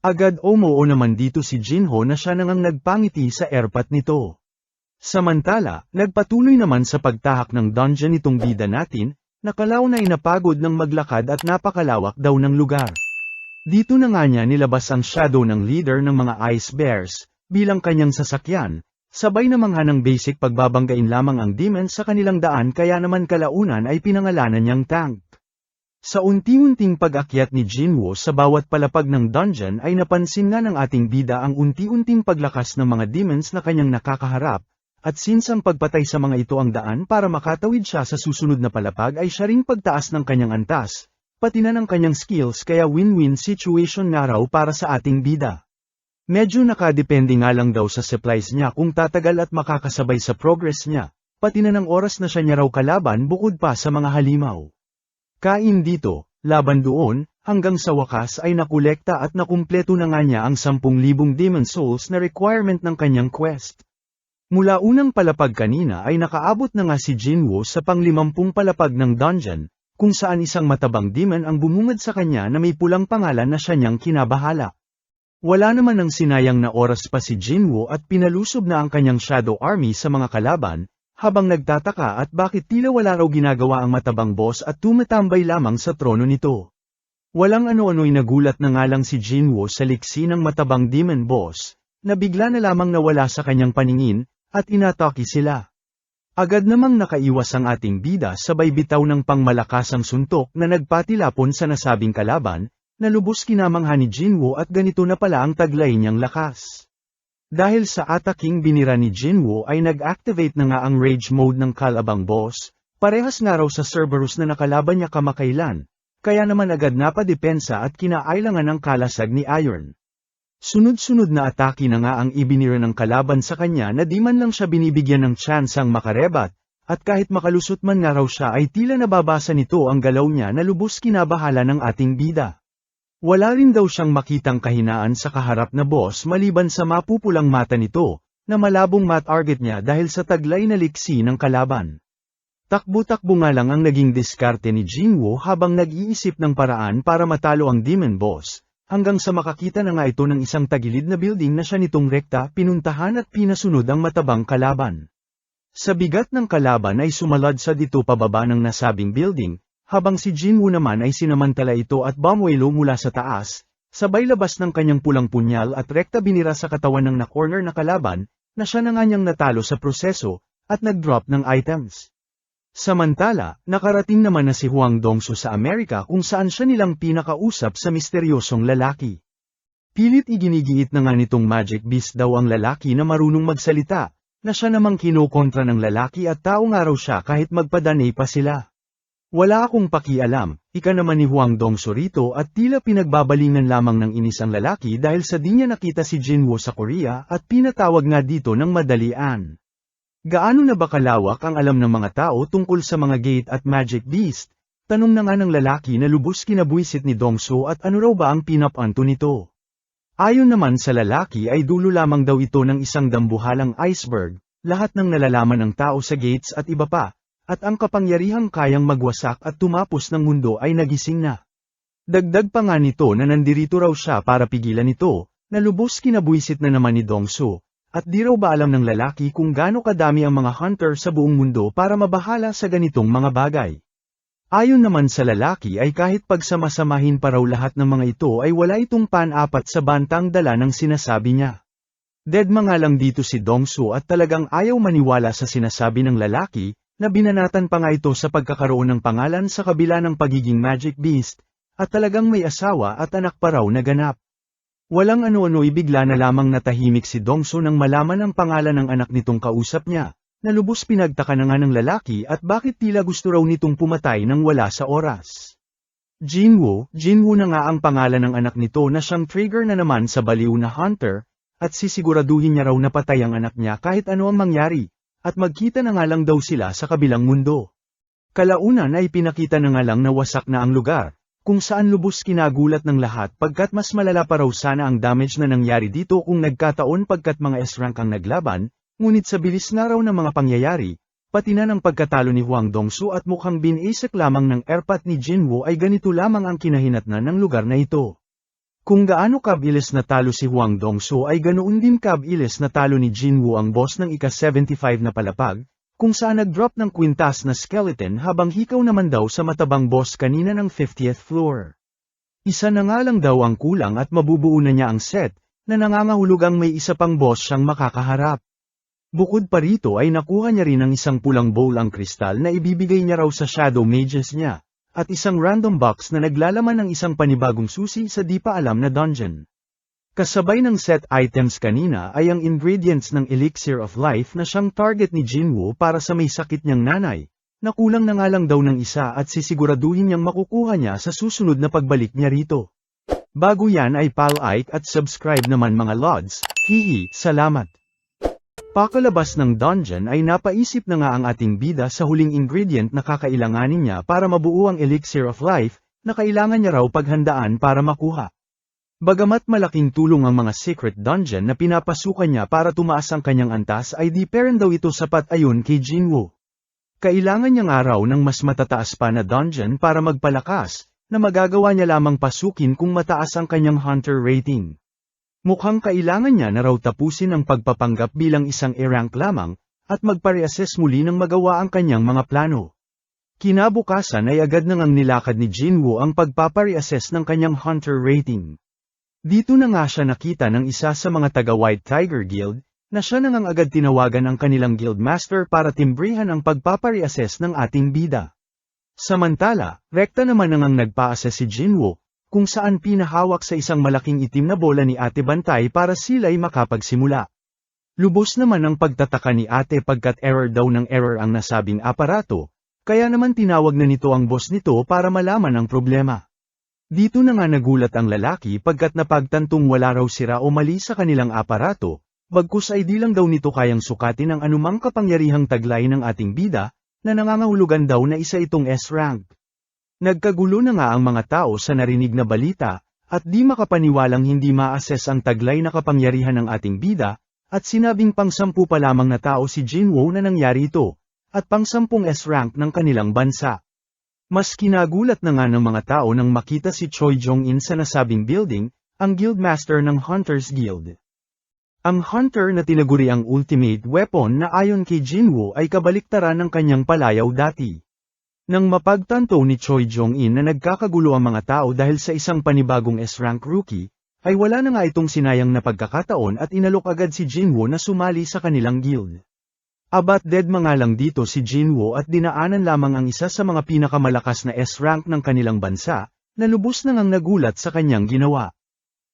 Agad oo naman dito si Jinwoo na siya nang nagpangiti sa airpat nito. Samantala, nagpatuloy naman sa pagtahak ng dungeon itong bida natin, nakalaw na inapagod ng maglakad at napakalawak daw ng lugar. Dito na nga niya nilabas ang shadow ng leader ng mga Ice Bears, bilang kanyang sasakyan, sabay namang ng basic pagbabanggain lamang ang demons sa kanilang daan kaya naman kalaunan ay pinangalanan niyang tank. Sa unti-unting pag-akyat ni Jinwoo sa bawat palapag ng dungeon ay napansin nga ng ating bida ang unti-unting paglakas ng mga demons na kanyang nakakaharap, at since ang pagpatay sa mga ito ang daan para makatawid siya sa susunod na palapag ay siya ring pagtaas ng kanyang antas, pati na ng kanyang skills kaya win-win situation nga raw para sa ating bida. Medyo nakadepende nga lang daw sa supplies niya kung tatagal at makakasabay sa progress niya, pati na ng oras na siya niya raw kalaban bukod pa sa mga halimaw. Kain dito, laban doon, hanggang sa wakas ay nakolekta at nakumpleto na nga niya ang 10,000 Demon Souls na requirement ng kanyang quest. Mula unang palapag kanina ay nakaabot na nga si Jinwoo sa pang-50 palapag ng dungeon, kung saan isang matabang demon ang bumungad sa kanya na may pulang pangalan na siya niyang kinabahala. Wala naman ng sinayang na oras pa si Jinwoo at pinalusob na ang kanyang Shadow Army sa mga kalaban, habang nagtataka at bakit tila wala raw ginagawa ang matabang boss at tumatambay lamang sa trono nito. Walang ano-ano'y nagulat na nga lang si Jinwoo sa liksi ng matabang demon boss, na bigla na lamang nawala sa kanyang paningin, at inatake sila. Agad namang nakaiwas ang ating bida sabay bitaw ng pangmalakasang suntok na nagpatilapon sa nasabing kalaban, na lubos kinamangha ni Jinwoo at ganito na pala ang taglay niyang lakas. Dahil sa ataking binira ni Jinwoo ay nag-activate na nga ang rage mode ng kalabang boss, parehas nga raw sa Cerberus na nakalaban niya kamakailan, kaya naman agad napadepensa at kinailangan ng kalasag ni Iron. Sunod-sunod na atake na nga ang ibinira ng kalaban sa kanya na di man lang siya binibigyan ng tsansang makarebat, at kahit makalusot man nga raw siya ay tila nababasa nito ang galaw niya na lubos kinabahala ng ating bida. Wala rin daw siyang makitang kahinaan sa kaharap na boss maliban sa mapupulang mata nito, na malabong mat-target niya dahil sa taglay na liksi ng kalaban. Takbo-takbo nga lang ang naging diskarte ni Jinwoo habang nag-iisip ng paraan para matalo ang demon boss, hanggang sa makakita na nga ito ng isang tagilid na building na siya nitong rekta pinuntahan at pinasunod ang matabang kalaban. Sa bigat ng kalaban ay sumalad sa dito pababa ng nasabing building, habang si Jinwoo naman ay sinamantala ito at bumwelo mula sa taas, sabay labas ng kanyang pulang punyal at rekta binira sa katawan ng na-corner na kalaban, na siya na nga niyang natalo sa proseso, at nag-drop ng items. Samantala, nakarating naman na si Hwang Dongsu sa Amerika kung saan siya nilang pinakausap sa misteryosong lalaki. Pilit iginigiit na nga nitong Magic Beast daw ang lalaki na marunong magsalita, na siya namang kinokontra ng lalaki at tao nga raw siya kahit magpadanay pa sila. Wala akong pakialam, ika naman ni Hwang Dongsu rito at tila pinagbabalingan lamang ng inis ang lalaki dahil sa di niya nakita si Jinwoo sa Korea at pinatawag nga dito ng madalian. Gaano na ba kalawak ang alam ng mga tao tungkol sa mga gate at Magic Beast? Tanong na nga ng lalaki na lubos kinabwisit ni Dongsu at ano raw ba ang pinapanto nito? Ayon naman sa lalaki ay dulo lamang daw ito ng isang dambuhalang iceberg, lahat ng nalalaman ng tao sa gates at iba pa, at ang kapangyarihang kayang magwasak at tumapos ng mundo ay nagising na. Dagdag pa nga nito na nandirito raw siya para pigilan ito, na lubos kinabwisit na naman ni Dongsu. At di raw ba alam ng lalaki kung gaano kadami ang mga hunter sa buong mundo para mabahala sa ganitong mga bagay. Ayon naman sa lalaki ay kahit pagsamasamahin pa raw lahat ng mga ito ay wala itong pan-apat sa bantang dala ng sinasabi niya. Deadma nga lang dito si Dongsu at talagang ayaw maniwala sa sinasabi ng lalaki, na binanatan pa nga ito sa pagkakaroon ng pangalan sa kabila ng pagiging Magic Beast, at talagang may asawa at anak pa raw na ganap. Walang ano-ano'y bigla na lamang natahimik si Dongsu nang malaman ang pangalan ng anak nitong kausap niya, na lubos pinagtaka na nga ng lalaki at bakit tila gusto raw nitong pumatay nang wala sa oras. Jinwoo na nga ang pangalan ng anak nito na siyang trigger na naman sa baliw na hunter, at sisiguraduhin niya raw na patay ang anak niya kahit ano ang mangyari, at magkita na nga lang daw sila sa kabilang mundo. Kalaunan ay pinakita na nga lang na wasak na ang lugar, kung saan lubos kinagulat ng lahat pagkat mas malala pa raw sana ang damage na nangyari dito kung nagkataon pagkat mga S-rank ang naglaban, ngunit sa bilis na raw ng mga pangyayari, pati na ng pagkatalo ni Hwang Dongsu at mukhang binisak lamang ng airpat ni Jinwoo ay ganito lamang ang kinahinatnan ng lugar na ito. Kung gaano kabilis na talo si Hwang Dongsu ay ganoon din kabilis na talo ni Jinwoo ang boss ng ika-75 na palapag, kung saan nag-drop ng kwintas na skeleton habang hikaw naman daw sa matabang boss kanina ng 50th floor. Isa na nga lang daw ang kulang at mabubuo na niya ang set, na nangangahulugang may isa pang boss siyang makakaharap. Bukod pa rito ay nakuha niya rin ang isang pulang bowl ang kristal na ibibigay niya raw sa shadow mages niya, at isang random box na naglalaman ng isang panibagong susi sa di pa alam na dungeon. Kasabay ng set items kanina ay ang ingredients ng Elixir of Life na siyang target ni Jinwoo para sa may sakit niyang nanay, na kulang na nga lang daw ng isa at sisiguraduhin niyang makukuha niya sa susunod na pagbalik niya rito. Bago yan ay like at subscribe naman mga lods, hihi, salamat. Pakalabas ng dungeon ay napaisip na nga ang ating bida sa huling ingredient na kakailanganin niya para mabuo ang Elixir of Life, na kailangan niya raw paghandaan para makuha. Bagamat malaking tulong ang mga secret dungeon na pinapasukan niya para tumaas ang kanyang antas ay di pa rin daw ito sapat ayon kay Jinwoo. Kailangan niyang araw ng mas matataas pa na dungeon para magpalakas, na magagawa niya lamang pasukin kung mataas ang kanyang hunter rating. Mukhang kailangan niya na raw tapusin ang pagpapanggap bilang isang A-rank lamang, at magpa-reassess muli ng magawa ang kanyang mga plano. Kinabukasan ay agad nang nilakad ni Jinwoo ang pagpapa-reassess ng kanyang hunter rating. Dito na nga siya nakita ng isa sa mga taga-White Tiger Guild, na siya nang agad tinawagan ang kanilang guildmaster para timbrihan ang pagpapa-reassess ng ating bida. Samantala, rekta naman nang nagpa-assess si Jinwoo, kung saan pinahawak sa isang malaking itim na bola ni Ate Bantay para sila'y makapagsimula. Lubos naman ang pagtataka ni Ate pagkat error daw ng error ang nasabing aparato, kaya naman tinawag na nito ang boss nito para malaman ang problema. Dito na nga nagulat ang lalaki pagkat napagtantong wala raw sira o mali sa kanilang aparato, bagkus ay di lang daw nito kayang sukatin ang anumang kapangyarihang taglay ng ating bida, na nangangahulugan daw na isa itong S-rank. Nagkagulo na nga ang mga tao sa narinig na balita, at di makapaniwalang hindi ma-assess ang taglay na kapangyarihan ng ating bida, at sinabing pang-10 pa lamang na tao si Jinwoo na nangyari ito, at pang-10 S-rank ng kanilang bansa. Mas kinagulat na nga ng mga tao nang makita si Choi Jong-in sa nasabing building, ang guildmaster ng Hunters Guild. Ang hunter na tinaguri ang ultimate weapon na ayon kay Jinwoo ay kabaliktaran ng kanyang palayaw dati. Nang mapagtanto ni Choi Jong-in na nagkakagulo ang mga tao dahil sa isang panibagong S-rank rookie, ay wala na nga itong sinayang na pagkakataon at inalok agad si Jinwoo na sumali sa kanilang guild. Abat dead mga lang dito si Jinwoo at dinaanan lamang ang isa sa mga pinakamalakas na S-rank ng kanilang bansa, na lubos na ngang nagulat sa kanyang ginawa.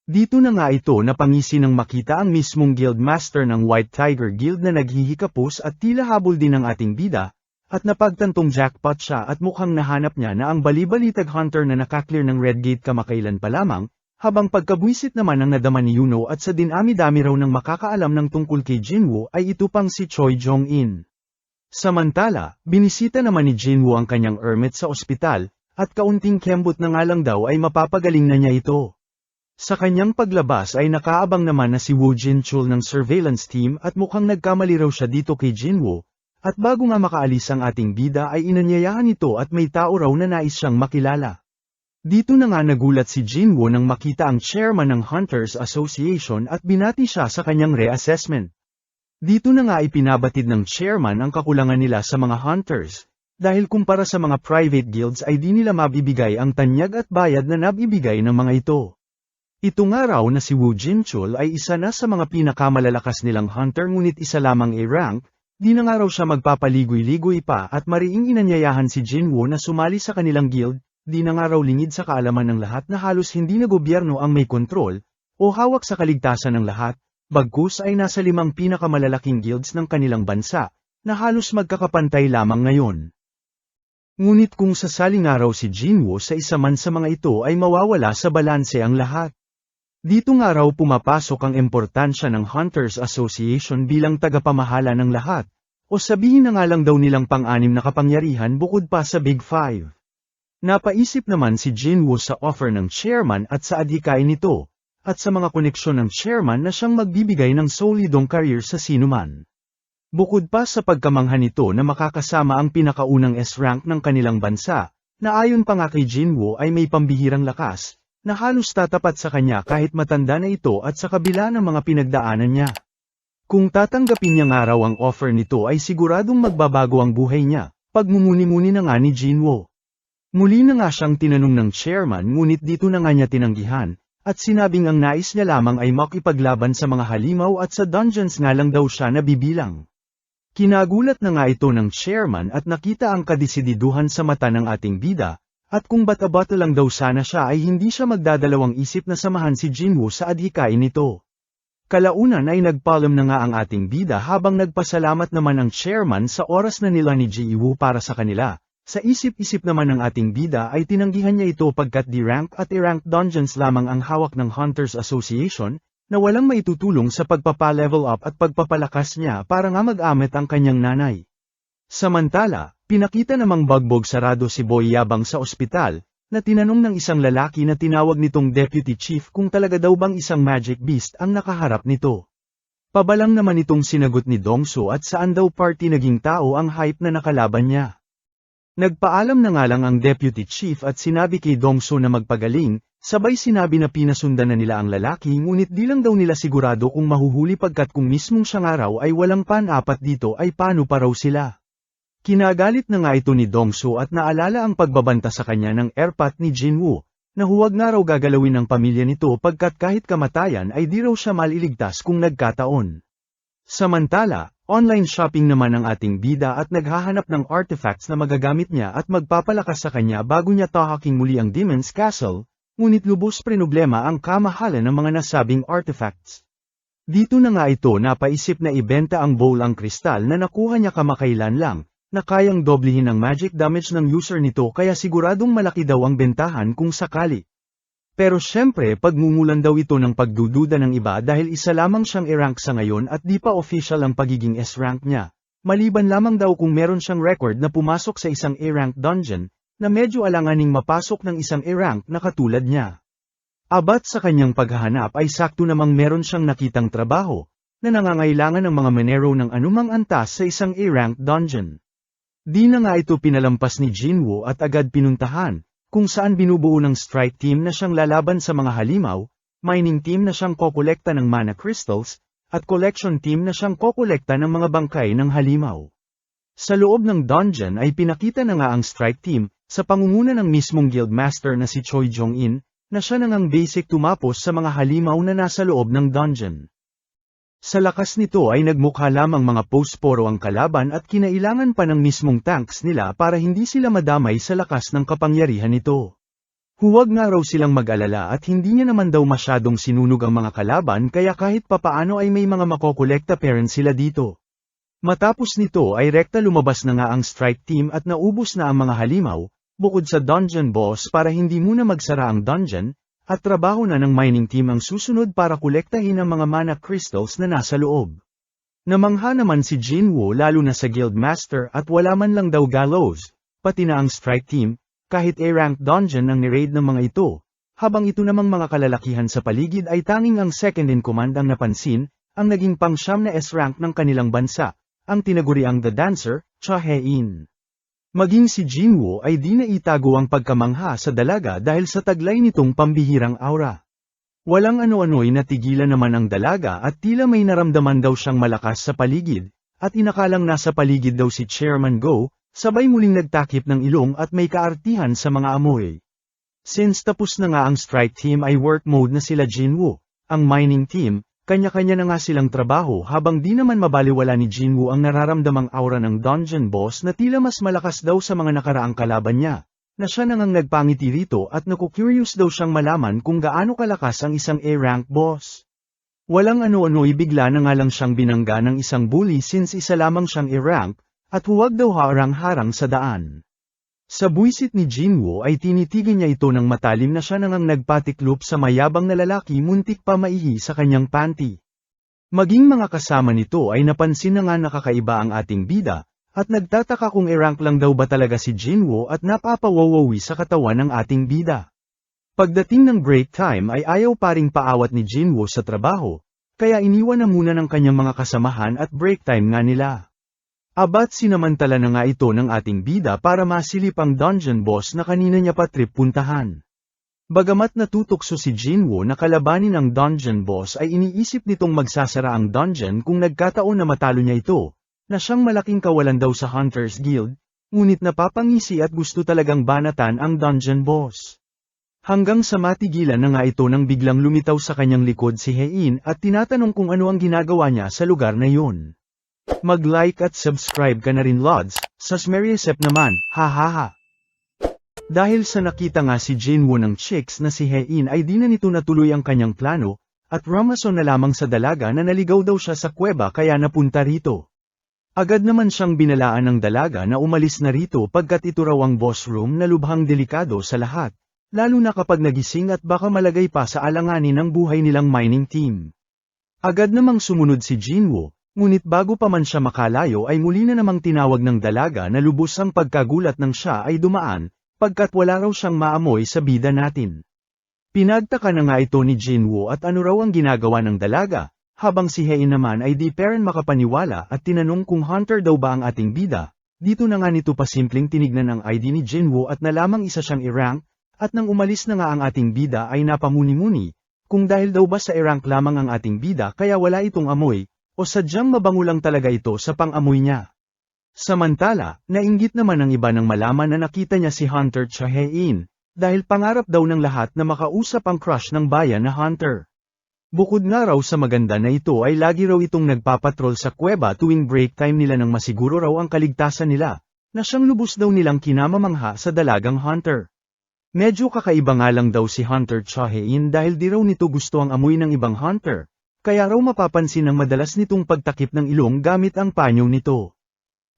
Dito na nga ito napangisi nang makita ang mismong guildmaster ng White Tiger Guild na naghihikapos at tila habol din ng ating bida, at napagtantong jackpot siya at mukhang nahanap niya na ang balibalitag hunter na nakaklear ng Red Gate kamakailan pa lamang, habang pagkabwisit naman ang nadama ni Yuno at sa dinami-dami raw ng makakaalam ng tungkol kay Jinwoo ay ito pang si Choi Jong-in. Samantala, binisita naman ni Jinwoo ang kanyang hermit sa ospital, at kaunting kembot na nga lang daw ay mapapagaling na niya ito. Sa kanyang paglabas ay nakaabang naman na si Woo Jin-chul ng surveillance team at mukhang nagkamali raw siya dito kay Jinwoo, at bago nga makaalis ang ating bida ay inanyayahan ito at may tao raw na nais siyang makilala. Dito na nga nagulat si Jinwoo nang makita ang chairman ng Hunters Association at binati siya sa kanyang reassessment. Dito na nga ipinabatid ng chairman ang kakulangan nila sa mga hunters, dahil kumpara sa mga private guilds ay di nila mabibigay ang tanyag at bayad na nabibigay ng mga ito. Ito nga raw na si Woo Jin-chul ay isa na sa mga pinakamalalakas nilang hunter ngunit isa lamang A-rank, di na nga raw siya magpapaligoy-ligoy pa at mariing inanyayahan si Jinwoo na sumali sa kanilang guild, di na nga raw lingid sa kaalaman ng lahat na halos hindi na gobyerno ang may kontrol, o hawak sa kaligtasan ng lahat, bagkus ay nasa 5 pinakamalalaking guilds ng kanilang bansa, na halos magkakapantay lamang ngayon. Ngunit kung sasali nga raw si Jinwoo sa isa man sa mga ito ay mawawala sa balanse ang lahat. Dito nga raw pumapasok ang importansya ng Hunters Association bilang tagapamahala ng lahat, o sabihin na nga lang daw nilang pang-anim na kapangyarihan bukod pa sa Big Five. Napaisip naman si Jinwoo sa offer ng chairman at sa adhikain nito, at sa mga koneksyon ng chairman na siyang magbibigay ng solidong career sa sinuman. Bukod pa sa pagkamangha nito na makakasama ang pinakaunang S-rank ng kanilang bansa, na ayon pa nga kay Jinwoo ay may pambihirang lakas, na halos tatapat sa kanya kahit matanda na ito at sa kabila ng mga pinagdaanan niya. Kung tatanggapin niya nga raw ang offer nito ay siguradong magbabago ang buhay niya, pagmumuni-muni na nga ni Jinwoo. Muli na nga siyang tinanong ng chairman ngunit dito na nga niya tinanggihan, at sinabing ang nais niya lamang ay makipaglaban sa mga halimaw at sa dungeons nga lang daw siya nabibilang. Kinagulat na nga ito ng chairman at nakita ang kadesididuhan sa mata ng ating bida, at kung bata-bata lang daw sana siya ay hindi siya magdadalawang isip na samahan si Jinwoo sa adhikain nito. Kalaunan ay nagpaalam na nga ang ating bida habang nagpasalamat naman ang chairman sa oras na nila ni Jinwoo para sa kanila. Sa isip-isip naman ng ating bida ay tinanggihan niya ito pagkat D-rank at E-rank dungeons lamang ang hawak ng Hunters Association, na walang maitutulong sa pagpapa-level up at pagpapalakas niya para nga mag-amet ang kanyang nanay. Samantala, pinakita namang bagbog sarado si Boy Yabang sa ospital, na tinanong ng isang lalaki na tinawag nitong Deputy Chief kung talaga daw bang isang magic beast ang nakaharap nito. Pabalang naman itong sinagot ni Dongso at saan daw party naging tao ang hype na nakalaban niya. Nagpaalam na nga lang ang Deputy Chief at sinabi kay Dongso na magpagaling, Sabay sinabi na pinasundan na nila ang lalaki ngunit di lang daw nila sigurado kung mahuhuli pagkat kung mismong siyang araw ay walang pan-apat dito ay paano pa raw sila. Kinagalit na nga ito ni Dongsu at naalala ang pagbabanta sa kanya ng airpat ni Jinwoo, na huwag nga raw gagalawin ng pamilya nito pagkat kahit kamatayan ay di raw siya maliligtas kung nagkataon. Samantala, online shopping naman ang ating bida at naghahanap ng artifacts na magagamit niya at magpapalakas sa kanya bago niya tahaking muli ang Demon's Castle, ngunit lubos problema ang kamahalan ng mga nasabing artifacts. Dito na nga ito napaisip na ibenta ang bowl ang kristal na nakuha niya kamakailan lang, na kayang doblehin ang magic damage ng user nito kaya siguradong malaki daw ang bentahan kung sakali. Pero syempre pagmumulan daw ito ng pagdududa ng iba dahil isa lamang siyang i-rank sa ngayon at di pa official ang pagiging S-rank niya, maliban lamang daw kung meron siyang record na pumasok sa isang A-rank dungeon, na medyo alanganing mapasok ng isang A-rank na katulad niya. Abat sa kanyang paghahanap ay sakto namang meron siyang nakitang trabaho, na nangangailangan ng mga menero ng anumang antas sa isang A-rank dungeon. Di na nga ito pinalampas ni Jinwoo at agad pinuntahan, kung saan binubuo ng strike team na siyang lalaban sa mga halimaw, mining team na siyang kokolekta ng mana crystals, at collection team na siyang kokolekta ng mga bangkay ng halimaw. Sa loob ng dungeon ay pinakita na nga ang strike team, sa pangunguna ng mismong guildmaster na si Choi Jong-in, na siya na ngang basic tumapos sa mga halimaw na nasa loob ng dungeon. Sa lakas nito ay nagmukha lamang mga post-poro ang kalaban at kinailangan pa ng mismong tanks nila para hindi sila madamay sa lakas ng kapangyarihan nito. Huwag nga raw silang mag-alala at hindi niya naman daw masyadong sinunog ang mga kalaban kaya kahit papaano ay may mga makokolekta pa rin sila dito. Matapos nito ay rekta lumabas na nga ang strike team at naubos na ang mga halimaw, bukod sa dungeon boss para hindi muna magsara ang dungeon, at trabaho na ng mining team ang susunod para kolektahin ang mga mana crystals na nasa loob. Namangha naman si Jinwoo lalo na sa guildmaster at wala man lang daw gallows, pati na ang strike team, kahit A-rank dungeon ang ni-raid ng mga ito, habang ito namang mga kalalakihan sa paligid ay tanging ang second in command ang napansin, ang naging pang-siyam na S-rank ng kanilang bansa, ang tinaguriang The Dancer, Cha Hae-in. Maging si Jinwoo ay di na itago ang pagkamangha sa dalaga dahil sa taglay nitong pambihirang aura. Walang ano-ano'y natigilan naman ang dalaga at tila may naramdaman daw siyang malakas sa paligid, at inakalang nasa paligid daw si Chairman Go, sabay muling nagtakip ng ilong at may kaartihan sa mga amoy. Since tapos na nga ang strike team ay work mode na sila Jinwoo, ang mining team, kanya-kanya na nga silang trabaho habang di naman mabaliwala ni Jinwoo ang nararamdamang aura ng dungeon boss na tila mas malakas daw sa mga nakaraang kalaban niya, na siya nang nagpangiti rito at naku-curious daw siyang malaman kung gaano kalakas ang isang A-rank boss. Walang ano-ano'y bigla na nga lang siyang binangga ng isang bully since isa lamang siyang A-rank, at huwag daw harang-harang sa daan. Sa buwisit ni Jinwoo ay tinitigan niya ito ng matalim na siya nang nagpatiklop sa mayabang na lalaki muntik pa maihi sa kanyang panty. Maging mga kasama nito ay napansin na nga nakakaiba ang ating bida, at nagtataka kung i-rank lang daw ba talaga si Jinwoo at napapawawawi sa katawan ng ating bida. Pagdating ng break time ay ayaw pa ring paawat ni Jinwoo sa trabaho, kaya iniwan na muna ng kanyang mga kasamahan at break time nga nila. Abat sinamantala na nga ito ng ating bida para masilip ang dungeon boss na kanina niya pa trip puntahan. Bagamat natutokso si Jinwoo na kalabanin ang dungeon boss ay iniisip nitong magsasara ang dungeon kung nagkataon na matalo niya ito, na siyang malaking kawalan daw sa Hunters Guild, ngunit napapangisi at gusto talagang banatan ang dungeon boss. Hanggang sa matigilan na nga ito nang biglang lumitaw sa kanyang likod si Hae-in at tinatanong kung ano ang ginagawa niya sa lugar na yun. Mag-like at subscribe ka na rin Lods, sas Mariasep naman, ha. Dahil sa nakita nga si Jinwoo ng chicks na si Hae-in ay di na nito natuloy ang kanyang plano, at ramason na lamang sa dalaga na naligaw daw siya sa kuweba kaya napunta rito. Agad naman siyang binalaan ng dalaga na umalis na rito pagkat ito raw ang boss room na lubhang delikado sa lahat, lalo na kapag nagising at baka malagay pa sa alanganin ng buhay nilang mining team. Agad namang sumunod si Jinwoo. Ngunit bago pa man siya makalayo ay muli na namang tinawag ng dalaga na lubos ang pagkagulat ng siya ay dumaan, pagkat wala raw siyang maamoy sa bida natin. Pinagtaka na nga ito ni Jinwoo at ano raw ang ginagawa ng dalaga, habang si Hae naman ay di pa rin makapaniwala at tinanong kung hunter daw ba ang ating bida. Dito na nga nito pasimpleng tinignan ang ID ni Jinwoo at na lamang isa siyang i-rank, At nang umalis na nga ang ating bida ay napamuni-muni, kung dahil daw ba sa rank lamang ang ating bida kaya wala itong amoy, o sadyang mabango lang talaga ito sa pang-amoy niya. Samantala, nainggit naman ang iba nang malaman na nakita niya si Hunter Chahain, dahil pangarap daw ng lahat na makausap ang crush ng bayan na Hunter. Bukod nga raw sa maganda na ito ay lagi raw itong nagpapatrol sa kuweba tuwing break time nila nang masiguro raw ang kaligtasan nila, na siyang lubos daw nilang kinamamangha sa dalagang Hunter. Medyo kakaiba nga lang daw si Hunter Chahain dahil di raw nito gusto ang amoy ng ibang Hunter, kaya raw mapapansin ang madalas nitong pagtakip ng ilong gamit ang panyo nito.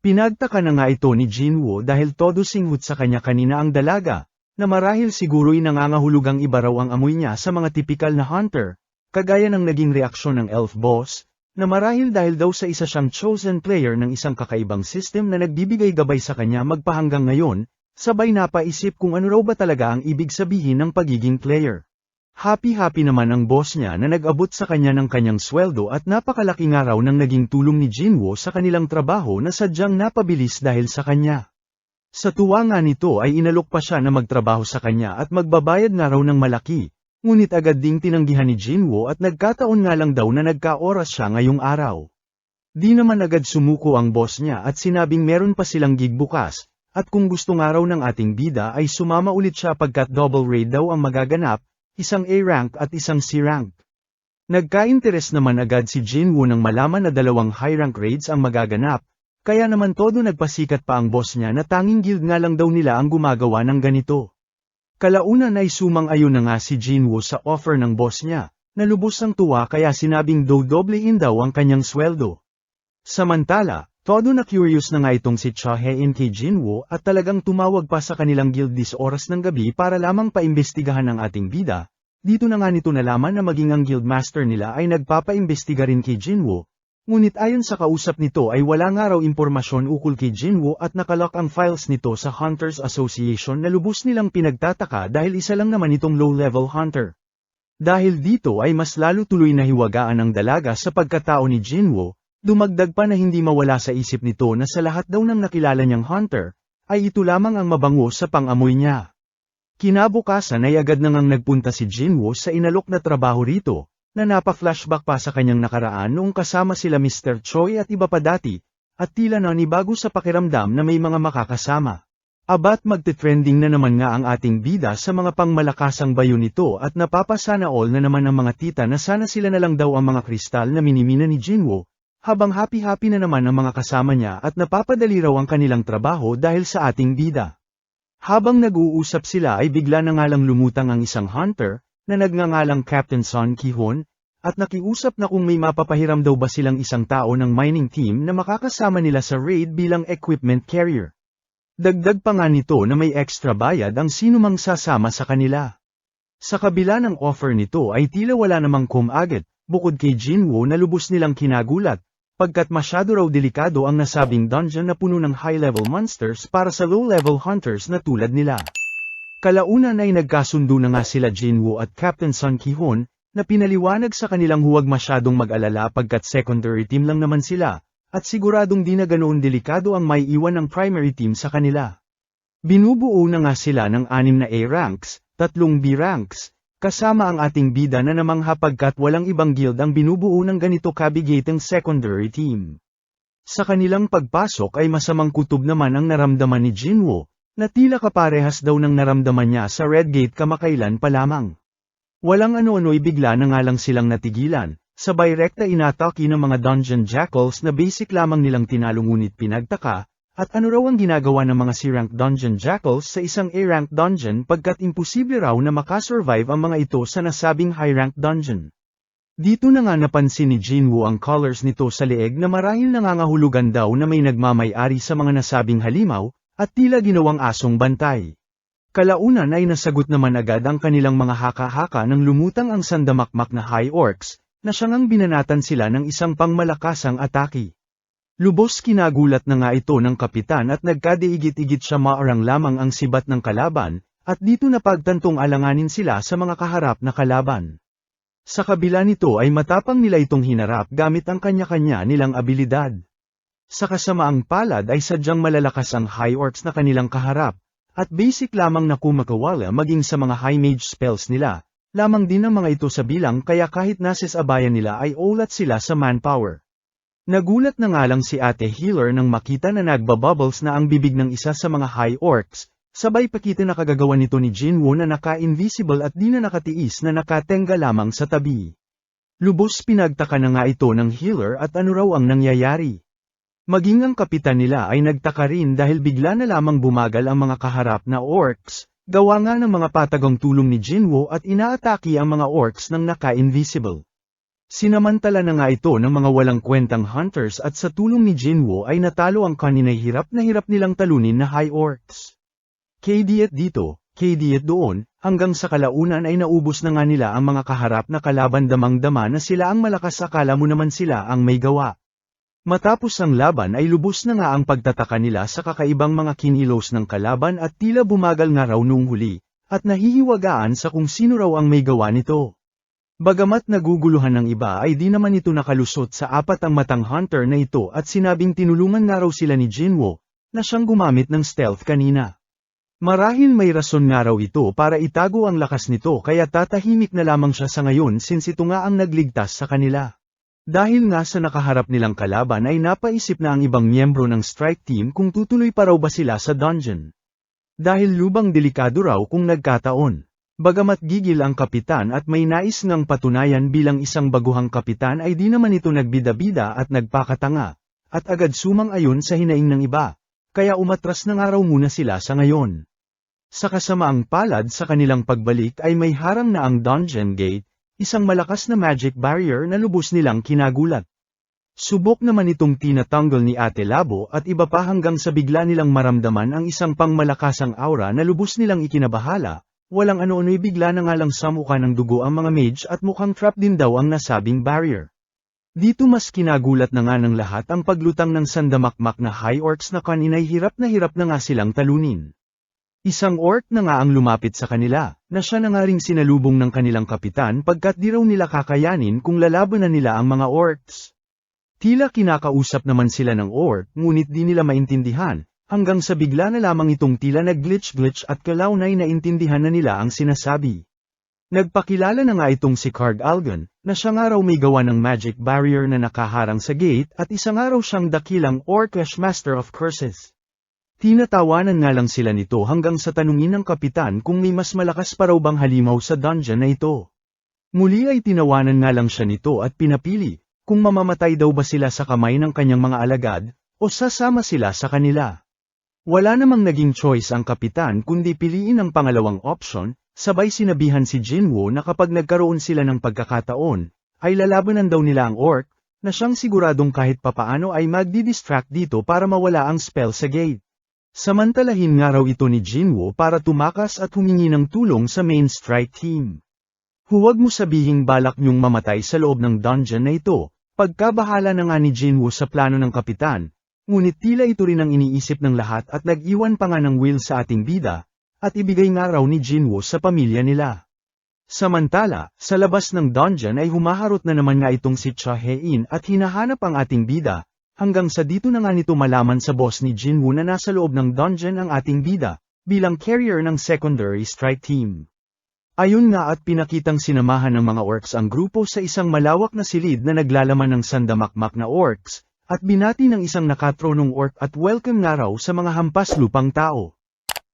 Pinagtaka na nga ito ni Jinwoo dahil todo singhut sa kanya kanina ang dalaga, na marahil siguro'y nangangahulugang iba raw ang amoy niya sa mga tipikal na Hunter, kagaya ng naging reaksyon ng Elf Boss, na marahil dahil daw sa isa siyang chosen player ng isang kakaibang system na nagbibigay gabay sa kanya magpahanggang ngayon, sabay napaisip kung ano raw ba talaga ang ibig sabihin ng pagiging player. Happy-happy naman ang boss niya na nag-abot sa kanya ng kanyang sweldo at napakalaki nga raw ng naging tulong ni Jinwoo sa kanilang trabaho na sadyang napabilis dahil sa kanya. Sa tuwa nga nito ay inalok pa siya na magtrabaho sa kanya at magbabayad nga raw ng malaki, ngunit agad ding tinanggihan ni Jinwoo at nagkataon nga lang daw na nagka-oras siya ngayong araw. Di naman agad sumuko ang boss niya at sinabing meron pa silang gig bukas, at kung gusto nga raw ng ating bida ay sumama ulit siya pagkat double raid daw ang magaganap, isang A-rank at isang C-rank. Nagka-interes naman agad si Jinwoo nang malaman na dalawang high-rank raids ang magaganap, kaya naman todo nagpasikat pa ang boss niya na tanging guild nga lang daw nila ang gumagawa ng ganito. Kalaunan ay sumang-ayon na nga si Jinwoo sa offer ng boss niya, na lubos ang tuwa kaya sinabing doblehin daw ang kanyang sweldo. Samantala, todo na curious na nga itong si Chahain kay Jinwoo at talagang tumawag pa sa kanilang guild this oras ng gabi para lamang paimbestigahan ng ating bida. Dito na nga nito nalaman na maging ang guildmaster nila ay nagpapaimbestiga rin kay Jinwoo. Ngunit ayon sa kausap nito ay wala nga raw impormasyon ukol kay Jinwoo at nakalock ang files nito sa Hunters Association na lubos nilang pinagtataka dahil isa lang naman itong low-level hunter. Dahil dito ay mas lalo tuloy na hiwagaan ang dalaga sa pagkatao ni Jinwoo. Dumagdag pa na hindi mawala sa isip nito na sa lahat daw ng nakilala niyang hunter, ay ito lamang ang mabango sa pang-amoy niya. Kinabukasan ay agad nang nagpunta si Jinwoo sa inalok na trabaho rito, na napa-flashback pa sa kanyang nakaraan noong kasama sila Mr. Choi at iba pa dati, at tila nanibago sa pakiramdam na may mga makakasama. Abat magte-trending na naman nga ang ating bida sa mga pangmalakasang bayo nito at napapasana all na naman ang mga tita na sana sila na lang daw ang mga kristal na minimina ni Jinwoo. Habang happy-happy na naman ang mga kasama niya at napapadali raw ang kanilang trabaho dahil sa ating bida. Habang nag-uusap sila ay bigla na nga lang lumutang ang isang hunter, na nagngangalang Captain Son Ki-hon, at nakiusap na kung may mapapahiram daw ba silang isang tao ng mining team na makakasama nila sa raid bilang equipment carrier. Dagdag pa nga nito na may extra bayad ang sinumang sasama sa kanila. Sa kabila ng offer nito ay tila wala namang kumagad, bukod kay Jinwoo na lubos nilang kinagulat, pagkat masyado raw delikado ang nasabing dungeon na puno ng high-level monsters para sa low-level hunters na tulad nila. Kalaunan ay nagkasundo na nga sila Jinwoo at Captain Son Ki-hon, na pinaliwanag sa kanilang huwag masyadong mag-alala pagkat secondary team lang naman sila, at siguradong di na ganoon delikado ang may iwan ng primary team sa kanila. Binubuo na nga sila ng 6 na A ranks, 3 B ranks, kasama ang ating bida na namangha pagkat walang ibang guild ang binubuo ng ganito kabigatang secondary team. Sa kanilang pagpasok ay masamang kutob naman ang naramdaman ni Jinwoo, na tila kaparehas daw ng naramdaman niya sa Red Gate kamakailan pa lamang. Walang ano-ano'y bigla na nga lang silang natigilan, sabay rekta inatake ng mga dungeon jackals na basic lamang nilang tinalo ngunit pinagtaka, at ano raw ang ginagawa ng mga C-rank dungeon jackals sa isang A-rank dungeon pagkat imposible raw na makasurvive ang mga ito sa nasabing high-rank dungeon. Dito na nga napansin ni Jinwoo ang colors nito sa leeg na marahil nangangahulugan daw na may nagmamay-ari sa mga nasabing halimaw, at tila ginawang asong bantay. Kalaunan ay nasagot naman agad ang kanilang mga haka-haka nang lumutang ang sandamakmak na high orcs, na siyang binanatan sila ng isang pangmalakasang atake. Lubos kinagulat na nga ito ng kapitan at nagkadiigit-igit siya maarang lamang ang sibat ng kalaban, at dito napagtantong alanganin sila sa mga kaharap na kalaban. Sa kabila nito ay matapang nila itong hinarap gamit ang kanya-kanya nilang abilidad. Sa kasamaang palad ay sadyang malalakas ang high orcs na kanilang kaharap, At basic lamang na kumakawala maging sa mga high mage spells nila, lamang din ang mga ito sa bilang kaya kahit nasa sabayan nila ay ulat sila sa manpower. Nagulat na nga lang si Ate Healer nang makita na nagbabubbles na ang bibig ng isa sa mga high orcs, sabay pakita na kagagawa nito ni Jinwoo na naka-invisible at di na nakatiis na nakatenga lamang sa tabi. Lubos pinagtaka na nga ito ng healer at ano raw ang nangyayari. Maging ang kapitan nila ay nagtaka rin dahil bigla na lamang bumagal ang mga kaharap na orcs, gawa nga ng mga patagang tulong ni Jinwoo at inaatake ang mga orcs ng naka-invisible. Sinamantala na nga ito ng mga walang kwentang hunters at sa tulong ni Jinwoo ay natalo ang kanina'y hirap na hirap nilang talunin na high orcs. KD at dito, KD at doon, hanggang sa kalaunan ay naubos na nga nila ang mga kaharap na kalaban damang-dama na sila ang malakas akala mo naman sila ang may gawa. Matapos ang laban ay lubos na nga ang pagtataka nila sa kakaibang mga kinilos ng kalaban at tila bumagal nga raw nung huli, at nahihiwagaan sa kung sino raw ang may gawa nito. Bagamat naguguluhan ng iba ay di naman ito nakalusot sa apat ang matang hunter na ito at sinabing tinulungan nga raw sila ni Jinwoo, na siyang gumamit ng stealth kanina. Marahil may rason nga raw ito para itago ang lakas nito kaya tatahimik na lamang siya sa ngayon since ito nga ang nagligtas sa kanila. Dahil nga sa nakaharap nilang kalaban ay napaisip na ang ibang miyembro ng strike team kung tutuloy pa raw ba sila sa dungeon. Dahil lubang delikado raw kung nagkataon. Bagamat gigil ang kapitan at may nais ngang patunayan bilang isang baguhang kapitan ay di naman ito nagbida-bida at nagpakatanga, at agad sumang-ayon sa hinaing ng iba, kaya umatras na nga raw muna sila sa ngayon. Sa kasamaang palad sa kanilang pagbalik ay may harang na ang dungeon gate, isang malakas na magic barrier na lubos nilang kinagulat. Subok naman itong tinatanggal ni Ate Labo at iba pa hanggang sa bigla nilang maramdaman ang isang pangmalakasang aura na lubos nilang ikinabahala. Walang ano-ano'y bigla na nga lang sa mukha ng dugo ang mga mage at mukhang trap din daw ang nasabing barrier. Dito mas kinagulat na nga ng lahat ang paglutang ng sandamakmak na high orcs na kanina'y hirap na nga silang talunin. Isang orc na nga ang lumapit sa kanila, na siya na nga ring sinalubong ng kanilang kapitan pagkat di raw nila kakayanin kung lalabanan nila ang mga orcs. Tila kinakausap naman sila ng orc ngunit di nila maintindihan. Hanggang sa bigla na lamang itong tila nag-glitch at kalaunay na intindihan na nila ang sinasabi. Nagpakilala na nga itong si Card Algon, na siya nga raw may gawa ng magic barrier na nakaharang sa gate at isa nga raw siyang dakilang Orcish Master of Curses. Tinatawanan nga lang sila nito hanggang sa tanungin ng kapitan kung may mas malakas pa raw bang halimaw sa dungeon na ito. Muli ay tinawanan nga lang siya nito at pinapili, kung mamamatay daw ba sila sa kamay ng kanyang mga alagad, o sasama sila sa kanila. Wala namang naging choice ang kapitan kundi piliin ang pangalawang option, sabay sinabihan si Jinwoo na kapag nagkaroon sila ng pagkakataon, ay lalabanan daw nila ang orc, na siyang siguradong kahit papaano ay magdi-distract dito para mawala ang spell sa gate. Samantalahin nga raw ito ni Jinwoo para tumakas at humingi ng tulong sa main strike team. Huwag mo sabihing balak niyong mamatay sa loob ng dungeon na ito, pagkabahala na nga ni Jinwoo sa plano ng kapitan. Ngunit tila ito rin ang iniisip ng lahat at nag-iwan pa nga ng will sa ating bida, at ibigay nga raw ni Jinwoo sa pamilya nila. Samantala, sa labas ng dungeon ay humaharot na naman nga itong si Cha Hein at hinahanap ang ating bida, hanggang sa dito na nga nito malaman sa boss ni Jinwoo na nasa loob ng dungeon ang ating bida, bilang carrier ng secondary strike team. Ayun nga at pinakitang sinamahan ng mga orcs ang grupo sa isang malawak na silid na naglalaman ng sandamakmak na orcs, at binati ng isang nakatronong orc at welcome nga raw sa mga hampas lupang tao.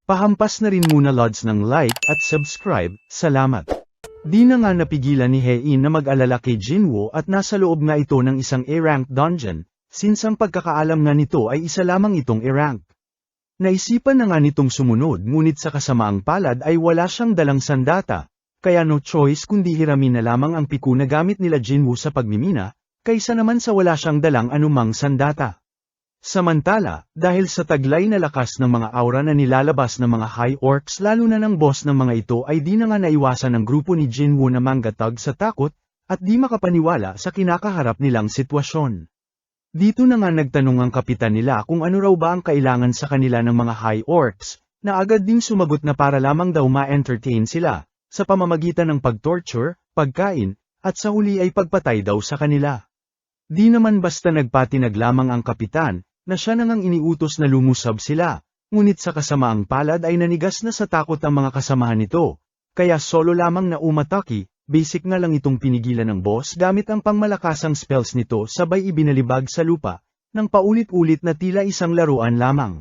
Pahampas na rin muna lods ng like at subscribe, salamat. Di na nga napigilan ni Hein na mag-alala kay Jinwoo at nasa loob nga ito ng isang A-rank dungeon, since ang pagkakaalam nga nito ay isa lamang itong A-rank. Naisipan na nga nitong sumunod ngunit sa kasamaang palad ay wala siyang dalang sandata, kaya no choice kundi hiramin na lamang ang piku na gamit nila Jinwoo sa pagmimina, kaysa naman sa wala siyang dalang anumang sandata. Samantala, dahil sa taglay na lakas ng mga aura na nilalabas ng mga high orcs lalo na ng boss ng mga ito ay di na nga naiwasan ng grupo ni Jinwoo na manggatag sa takot, at di makapaniwala sa kinakaharap nilang sitwasyon. Dito na nga nagtanong ang kapitan nila kung ano raw ba ang kailangan sa kanila ng mga high orcs, na agad ding sumagot na para lamang daw ma-entertain sila, sa pamamagitan ng pag-torture, pagkain, at sa huli ay pagpatay daw sa kanila. Di naman basta nagpatinag lamang ang kapitan, na siya nang iniutos na lumusab sila, ngunit sa kasamaang palad ay nanigas na sa takot ang mga kasamahan nito, kaya solo lamang na umatake. Basic nga lang itong pinigilan ng boss gamit ang pangmalakasang spells nito sabay ibinalibag sa lupa, nang paulit-ulit na tila isang laruan lamang.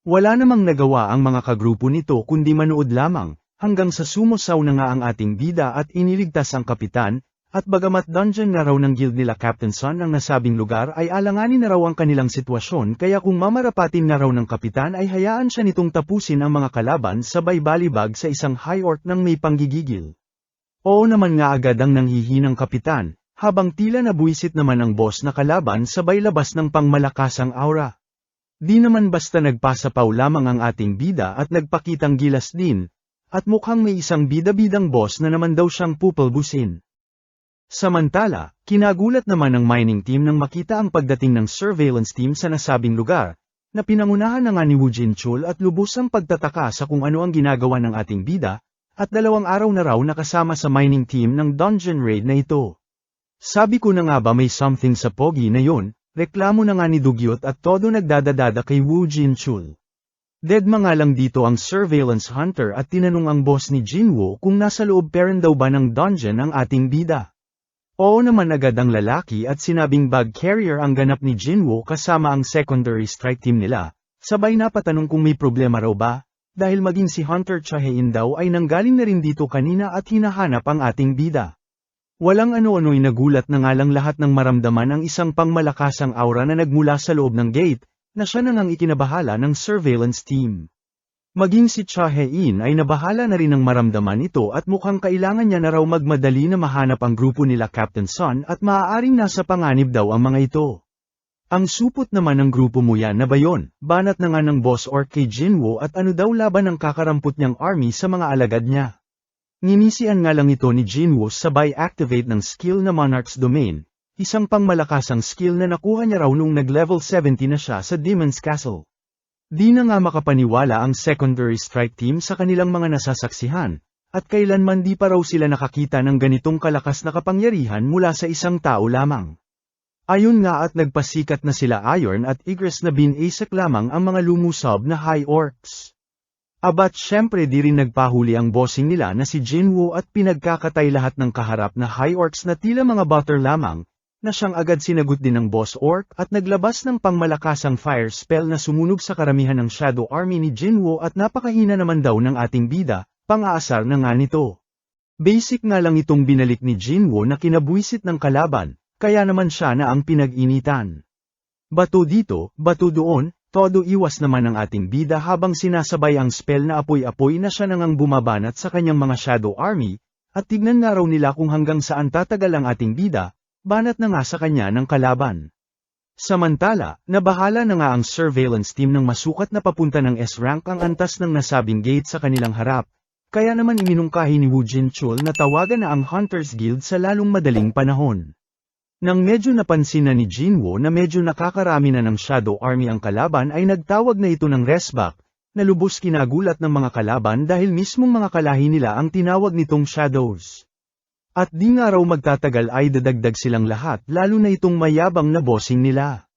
Wala namang nagawa ang mga kagrupo nito kundi manood lamang, hanggang sa sumusaw na nga ang ating bida at iniligtas ang kapitan, at bagamat dungeon na raw ng guild nila Captain Sun ang nasabing lugar ay alanganin na raw ang kanilang sitwasyon kaya kung mamarapatin na raw ng kapitan ay hayaan siya nitong tapusin ang mga kalaban sabay balibag sa isang high orc ng may panggigigil. Oo naman nga agad ang nanghihinang kapitan, habang tila nabuisit naman ang boss na kalaban sabay labas ng pangmalakasang aura. Di naman basta nagpasapaw lamang ang ating bida at nagpakitang gilas din, at mukhang may isang bida-bidang boss na naman daw siyang pupulbusin. Samantala, kinagulat naman ang mining team nang makita ang pagdating ng surveillance team sa nasabing lugar, na pinangunahan na nga ni Wu Jinchul at lubusang pagtataka sa kung ano ang ginagawa ng ating bida, at 2 araw na raw nakasama sa mining team ng dungeon raid na ito. Sabi ko na nga ba may something sa pogi na yun, reklamo na nga ni Dugyot at todo nagdadadada kay Wu Jinchul. Deadma nga lang dito ang surveillance hunter at tinanong ang boss ni Jinwoo kung nasa loob pa rin daw ba ng dungeon ang ating bida. Oo naman agad ang lalaki at sinabing bag carrier ang ganap ni Jinwoo kasama ang secondary strike team nila, sabay napatanong kung may problema raw ba. Dahil maging si Hunter Chahein daw ay nanggaling na rin dito kanina at hinahanap ang ating bida. Walang ano-ano'y nagulat na nga lang lahat ng maramdaman ang isang pangmalakasang aura na nagmula sa loob ng gate, na siya na ngang ikinabahala ng surveillance team. Maging si Chahein ay nabahala na rin ng maramdaman ito at mukhang kailangan niya na raw magmadali na mahanap ang grupo nila Captain Sun at maaaring nasa panganib daw ang mga ito. Ang supot naman ng grupo mo yan na ba yon? Banat na nga ng boss orc kay Jinwoo at ano daw laban ng kakarampot niyang army sa mga alagad niya. Nginisian nga lang ito ni Jinwoo sabay activate ng skill na Monarch's Domain, isang pangmalakasang skill na nakuha niya raw nung nag-level 70 na siya sa Demon's Castle. Di na nga makapaniwala ang secondary strike team sa kanilang mga nasasaksihan, at kailanman di pa raw sila nakakita ng ganitong kalakas na kapangyarihan mula sa isang tao lamang. Ayun nga at nagpasikat na sila Iron at Igris na binasak lamang ang mga lumusob na high orcs. Abat syempre di rin nagpahuli ang bossing nila na si Jinwoo at pinagkakatay lahat ng kaharap na high orcs na tila mga butter lamang, na siyang agad sinagot din ng boss orc at naglabas ng pangmalakasang fire spell na sumunog sa karamihan ng shadow army ni Jinwoo at napakahina naman daw ng ating bida, pang-aasar na nga nito. Basic nga lang itong binalik ni Jinwoo na kinabuisit ng kalaban. Kaya naman siya na ang pinag-initan. Bato dito, bato doon, todo iwas naman ang ating bida habang sinasabay ang spell na apoy-apoy na siya nang bumabanat sa kanyang mga shadow army, at tignan nga raw nila kung hanggang saan tatagal ang ating bida, banat na nga sa kanya ng kalaban. Samantala, nabahala na nga ang surveillance team ng masukat na papunta ng S-rank ang antas ng nasabing gate sa kanilang harap, kaya naman iminungkahi ni Wu Jinchul na tawagan na ang Hunters Guild sa lalong madaling panahon. Nang medyo napansin na ni Jinwoo na medyo nakakarami na ng Shadow Army ang kalaban ay nagtawag na ito ng resback, na lubos kinagulat ng mga kalaban dahil mismong mga kalahi nila ang tinawag nitong Shadows. At di nga raw magtatagal ay dadagdag silang lahat lalo na itong mayabang na bossing nila.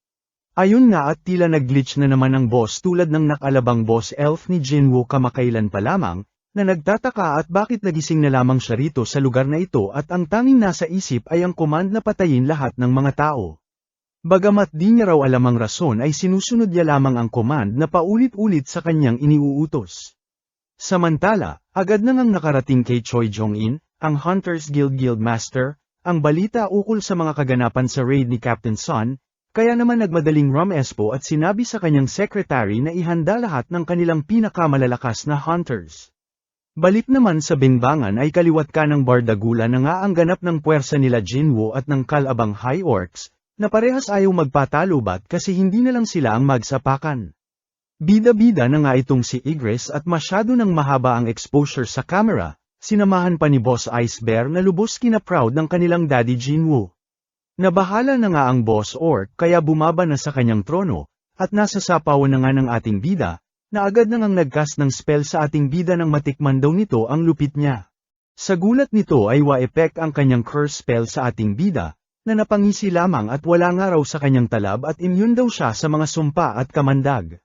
Ayun nga at tila nag-glitch na naman ang boss tulad ng nakalabang boss elf ni Jinwoo kamakailan pa lamang, na nagtataka at bakit nagising na lamang siya rito sa lugar na ito at ang tanging nasa isip ay ang command na patayin lahat ng mga tao. Bagamat di niya raw alam ang rason ay sinusunod niya lamang ang command na paulit-ulit sa kanyang iniuutos. Samantala, agad na ngang nakarating kay Choi Jong-in, ang Hunters Guild Guildmaster, ang balita ukol sa mga kaganapan sa raid ni Captain Sun, kaya naman nagmadaling rumespo at sinabi sa kanyang secretary na ihanda lahat ng kanilang pinakamalalakas na hunters. Balik naman sa bingbangan ay kaliwat ka ng Bardagula na nga ang ganap ng puwersa nila Jinwoo at ng kalabang High Orcs, na parehas ayaw magpatalubat kasi hindi na lang sila ang magsapakan. Bida-bida na nga itong si Igris at masyado nang mahaba ang exposure sa camera, sinamahan pa ni Boss Ice Bear na lubos kina-proud ng kanilang daddy Jinwoo. Nabahala na nga ang Boss Orc kaya bumaba na sa kanyang trono, at nasa sapawan na nga ng ating bida, na agad na ngang nagcast ng spell sa ating bida nang matikman daw nito ang lupit niya. Sa gulat nito ay wa-effect ang kanyang curse spell sa ating bida, na napangisi lamang at wala nga raw sa kanyang talab at immune daw siya sa mga sumpa at kamandag.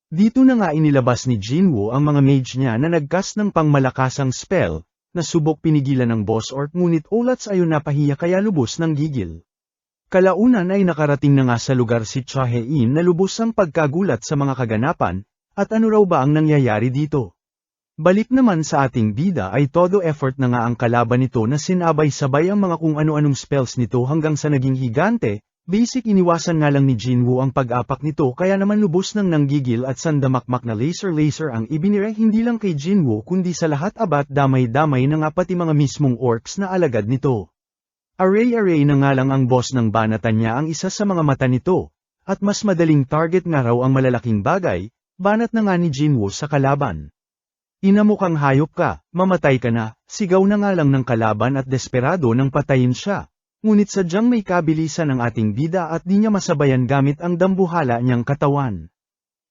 Dito na nga inilabas ni Jinwoo ang mga mage niya na nagcast ng pangmalakasang spell, na subok pinigilan ng boss orc ngunit ulats ayon napahiya kaya lubos ng gigil. Kalaunan ay nakarating na nga sa lugar si Chae-in na lubos ang pagkagulat sa mga kaganapan, at ano raw ba ang nangyayari dito? Balik naman sa ating bida ay todo effort na nga ang kalaban nito na sinabay-sabay ang mga kung ano-anong spells nito hanggang sa naging higante. Basic iniwasan nga lang ni Jinwoo ang pag-apak nito kaya naman lubos nang nanggigil at sandamakmak na laser ang ibinire hindi lang kay Jinwoo kundi sa lahat abat damay-damay na nga pati mga mismong orcs na alagad nito. Array na nga lang ang boss ng banatan niya ang isa sa mga mata nito, at mas madaling target nga raw ang malalaking bagay, banat na nga ni Jinwoo sa kalaban. Inamukhang hayop ka, mamatay ka na, sigaw na nga lang ng kalaban at desperado nang patayin siya. Ngunit sadyang may kabilisan ang ating bida at di niya masabayan gamit ang dambuhala niyang katawan.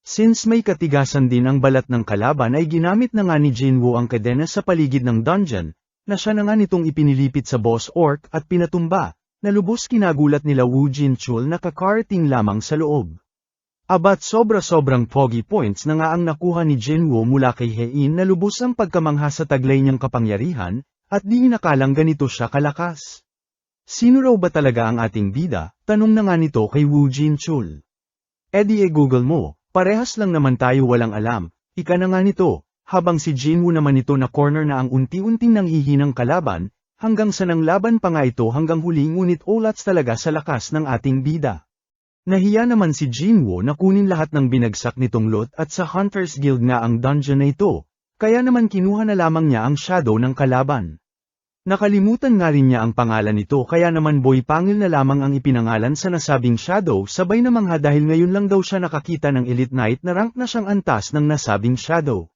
Since may katigasan din ang balat ng kalaban ay ginamit na nga ni Jinwoo ang kadena sa paligid ng dungeon, na siya na nga nitong ipinilipit sa boss orc at pinatumba, na lubos kinagulat nila Wu Jinchul na kakarating lamang sa loob. Abat sobra-sobrang pogi points na nga ang nakuha ni Jinwoo mula kay Hein na lubos ang pagkamangha sa taglay niyang kapangyarihan, at di inakalang ganito siya kalakas. Sino raw ba talaga ang ating bida? Tanong na nga nito kay Wu Jinchul. Google mo, parehas lang naman tayo walang alam, ika na nga nito, habang si Jinwoo naman ito na corner na ang unti-unting nanghihinang kalaban, hanggang sa nanglaban pa nga ito hanggang huli ngunit ulats talaga sa lakas ng ating bida. Nahiya naman si Jinwoo na kunin lahat ng binagsak nitong lot at sa Hunter's Guild nga ang dungeon na ito, kaya naman kinuha na lamang niya ang shadow ng kalaban. Nakalimutan nga rin niya ang pangalan nito kaya naman Boy Pangil na lamang ang ipinangalan sa nasabing shadow sabay na mangha dahil ngayon lang daw siya nakakita ng Elite Knight na rank na siyang antas ng nasabing shadow.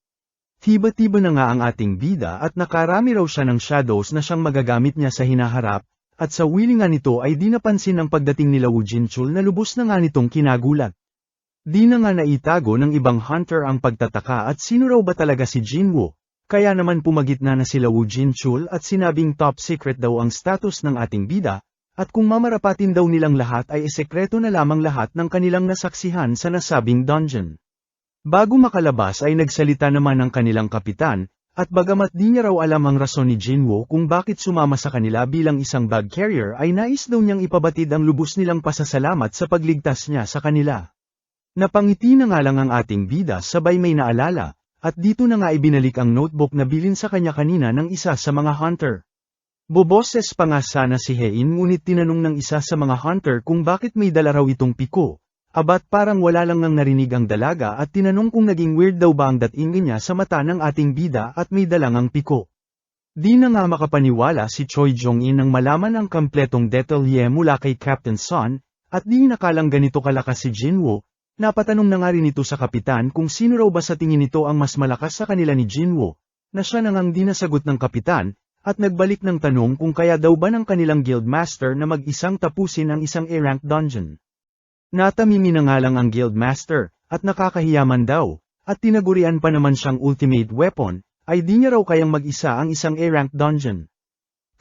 Tiba-tiba na nga ang ating bida at nakarami raw siya ng shadows na siyang magagamit niya sa hinaharap, at sa wilingan nito ay di napansin ang pagdating nila Wu Jinchul na lubos na nga nitong kinagulat. Di na nga naitago ng ibang hunter ang pagtataka at sino raw ba talaga si Jinwoo. Kaya naman pumagitna na sila Wu Jinchul at sinabing top secret daw ang status ng ating bida, at kung mamarapatin daw nilang lahat ay esekreto na lamang lahat ng kanilang nasaksihan sa nasabing dungeon. Bago makalabas ay nagsalita naman ang kanilang kapitan, at bagamat di niya raw alam ang rason ni Jinwoo kung bakit sumama sa kanila bilang isang bag carrier ay nais daw niyang ipabatid ang lubos nilang pasasalamat sa pagligtas niya sa kanila. Napangiti na nga lang ang ating bida sabay may naalala. At dito na nga ibinalik ang notebook na bilin sa kanya kanina ng isa sa mga hunter. Boboses pa nga sana si Hein ngunit tinanong ng isa sa mga hunter kung bakit may dala raw itong piko. Abat parang wala lang nang narinig ang dalaga at tinanong kung naging weird daw ba ang dating niya sa mata ng ating bida at may dalang ang piko. Di na nga makapaniwala si Choi Jong-in nang malaman ang kompletong detalye mula kay Captain Sun, at di nakalang ganito kalakas si Jinwoo. Napatanong na nga rin ito sa kapitan kung sino raw ba sa tingin nito ang mas malakas sa kanila ni Jinwoo, na siya nang di nasagot ng kapitan, at nagbalik ng tanong kung kaya daw ba ng kanilang guildmaster na mag-isang tapusin ang isang A-rank dungeon. Natamimi na nga lang ang guildmaster, at nakakahiyaman daw, at tinagurian pa naman siyang ultimate weapon, ay di niya raw kayang mag-isa ang isang A-rank dungeon.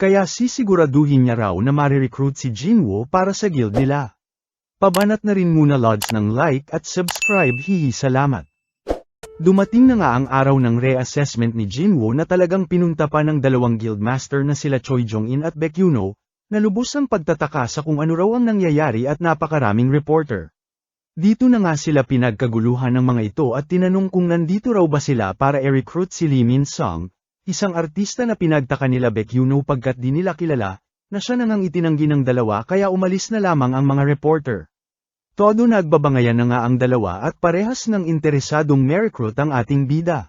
Kaya sisiguraduhin niya raw na marirecruit si Jinwoo para sa guild nila. Pabanat na rin muna lods ng like at subscribe salamat. Dumating na nga ang araw ng reassessment ni Jinwoo na talagang pinunta pa ng dalawang guildmaster na sila Choi Jong-in at Baekhyuno, na lubos ang pagtataka sa kung ano raw ang nangyayari at napakaraming reporter. Dito na nga sila pinagkaguluhan ng mga ito at tinanong kung nandito raw ba sila para i-recruit si Lee Min-sung, isang artista na pinagtaka nila Baekhyuno pagkat di nila kilala, na siya nang itinanggi ng dalawa kaya umalis na lamang ang mga reporter. Todo nagbabangayan na nga ang dalawa at parehas ng interesadong ma-recruit ang ating bida.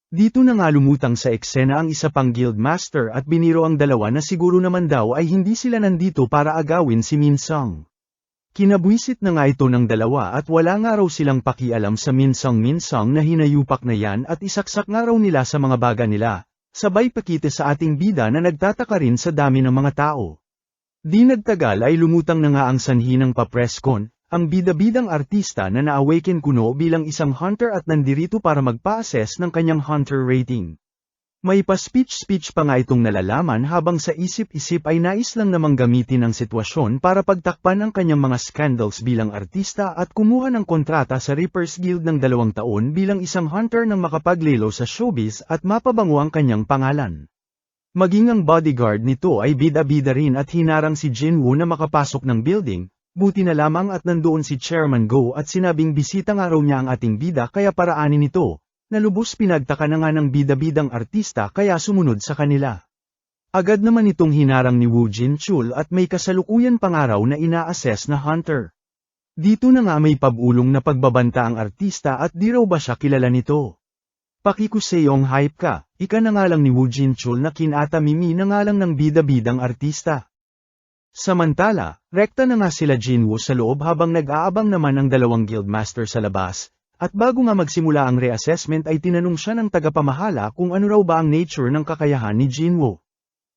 Dito na nga lumutang sa eksena ang isa pang guildmaster at biniro ang dalawa na siguro naman daw ay hindi sila nandito para agawin si Min-sung. Kinabwisit na nga ito ng dalawa at wala nga raw silang pakialam sa Min-sung na hinayupak na yan at isaksak nga raw nila sa mga baga nila, sabay pakita sa ating bida na nagtataka rin sa dami ng mga tao. Di nagtagal ay lumutang na nga ang sanhi ng pa-presscon, ang bida-bidang artista na na-awaken kuno bilang isang hunter at nandirito para magpa-assess ng kanyang hunter rating. May pa-speech-speech pa nga itong nalalaman habang sa isip-isip ay nais lang namang gamitin ang sitwasyon para pagtakpan ang kanyang mga scandals bilang artista at kumuha ng kontrata sa Reapers Guild ng 2 taon bilang isang hunter ng makapaglelo sa showbiz at mapabango ang kanyang pangalan. Maging ang bodyguard nito ay bida-bida rin at hinarang si Jinwoo na makapasok ng building, buti na lamang at nandoon si Chairman Go at sinabing bisita nga raw niya ang ating bida kaya paraanin nito. Na lubos pinagtaka na nga ng bida-bidang artista kaya sumunod sa kanila. Agad naman itong hinarang ni Woo Jin-chul at may kasalukuyan pangaraw na ina-assess na hunter. Dito na nga may pabulong na pagbabanta ang artista at di raw ba siya kilala nito. Pakikuseyong hype ka, ika na nga lang ni Woo Jin-chul na kinatamimi na nga lang ng bida-bidang artista. Samantala, rekta na nga sila Jinwoo sa loob habang nag-aabang naman ang 2 guildmaster sa labas. At bago nga magsimula ang reassessment ay tinanong siya ng tagapamahala kung ano raw ba ang nature ng kakayahan ni Jinwoo.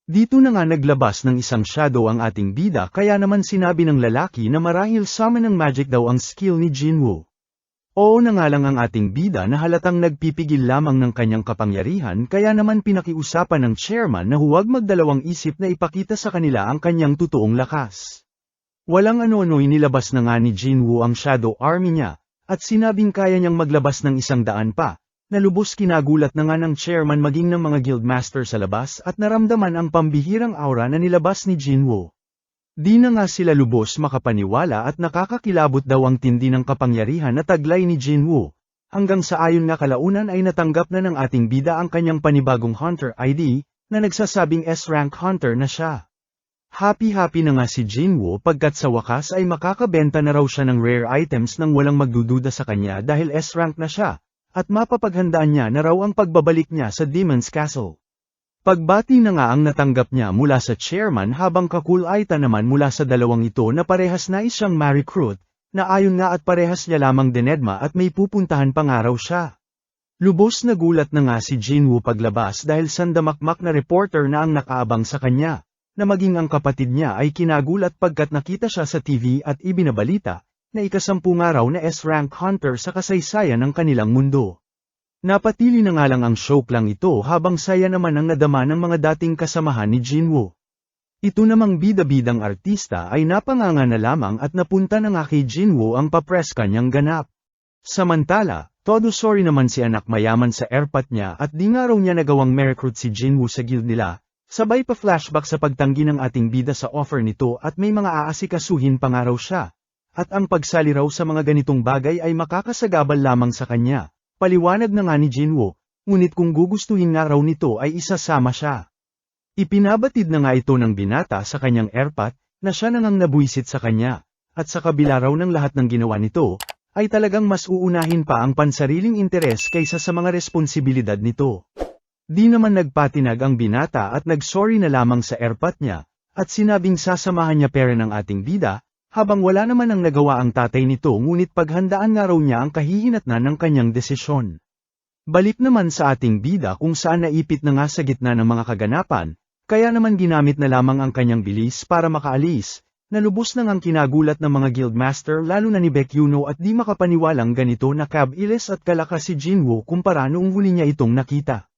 Dito na nga naglabas ng isang shadow ang ating bida kaya naman sinabi ng lalaki na marahil summon ng magic daw ang skill ni Jinwoo. Oo na nga lang ang ating bida na halatang nagpipigil lamang ng kanyang kapangyarihan kaya naman pinakiusapan ng chairman na huwag magdalawang isip na ipakita sa kanila ang kanyang totoong lakas. Walang ano-ano'y nilabas na nga ni Jinwoo ang shadow army niya. At sinabing kaya niyang maglabas ng 100 pa, na lubos kinagulat na nga ng chairman maging ng mga guildmaster sa labas at naramdaman ang pambihirang aura na nilabas ni Jinwoo. Di na nga sila lubos makapaniwala at nakakakilabot daw ang tindi ng kapangyarihan na taglay ni Jinwoo, hanggang sa ayon nga kalaunan ay natanggap na ng ating bida ang kanyang panibagong hunter ID, na nagsasabing S-rank hunter na siya. Happy-happy na nga si Jinwoo pagkat sa wakas ay makakabenta na raw siya ng rare items nang walang magdududa sa kanya dahil S-rank na siya, at mapapaghandaan niya na raw ang pagbabalik niya sa Demon's Castle. Pagbati na nga ang natanggap niya mula sa chairman habang kakulaita naman mula sa dalawang ito na parehas nais siyang ma-recruit, na ayon nga at parehas niya lamang dinedma at may pupuntahan pa nga raw siya. Lubos na gulat na nga si Jinwoo paglabas dahil sandamakmak na reporter na ang nakaabang sa kanya. Na maging ang kapatid niya ay kinagulat pagkat nakita siya sa TV at ibinabalita, na ika-10 nga raw na S-rank hunter sa kasaysayan ng kanilang mundo. Napatili na nga lang ang shock lang ito habang saya naman ang nadama ng mga dating kasamahan ni Jinwoo. Ito namang bida-bidang artista ay napanganga na lamang at napunta na nga kay Jinwoo ang papress kanyang ganap. Samantala, todo sorry naman si anak mayaman sa airpot niya at di nga raw niya nagawang ma-recruit si Jinwoo sa guild nila. Sabay pa flashback sa pagtanggi ng ating bida sa offer nito at may mga aasikasuhin pa nga raw siya. At ang pagsali raw sa mga ganitong bagay ay makakasagabal lamang sa kanya. Paliwanag na nga ni Jinwoo, ngunit kung gugustuhin nga raw nito ay isasama siya. Ipinabatid na nga ito ng binata sa kanyang airpot, na siya nang nabuisit sa kanya. At sa kabila raw ng lahat ng ginawa nito, ay talagang mas uunahin pa ang pansariling interes kaysa sa mga responsibilidad nito. Di naman nagpatinag ang binata at nagsorry na lamang sa airpot niya, at sinabing sasamahan niya pera ng ating bida, habang wala naman ang nagawa ang tatay nito ngunit paghandaan nga raw niya ang kahihinatnan ng kanyang desisyon. Balik naman sa ating bida kung saan naipit na nga sa gitna ng mga kaganapan, kaya naman ginamit na lamang ang kanyang bilis para makaalis, na lubos nang ang kinagulat ng mga guildmaster lalo na ni Baekhyuno at di makapaniwalang ganito na kabilis at kalakas si Jinwoo kumpara noong huli niya itong nakita.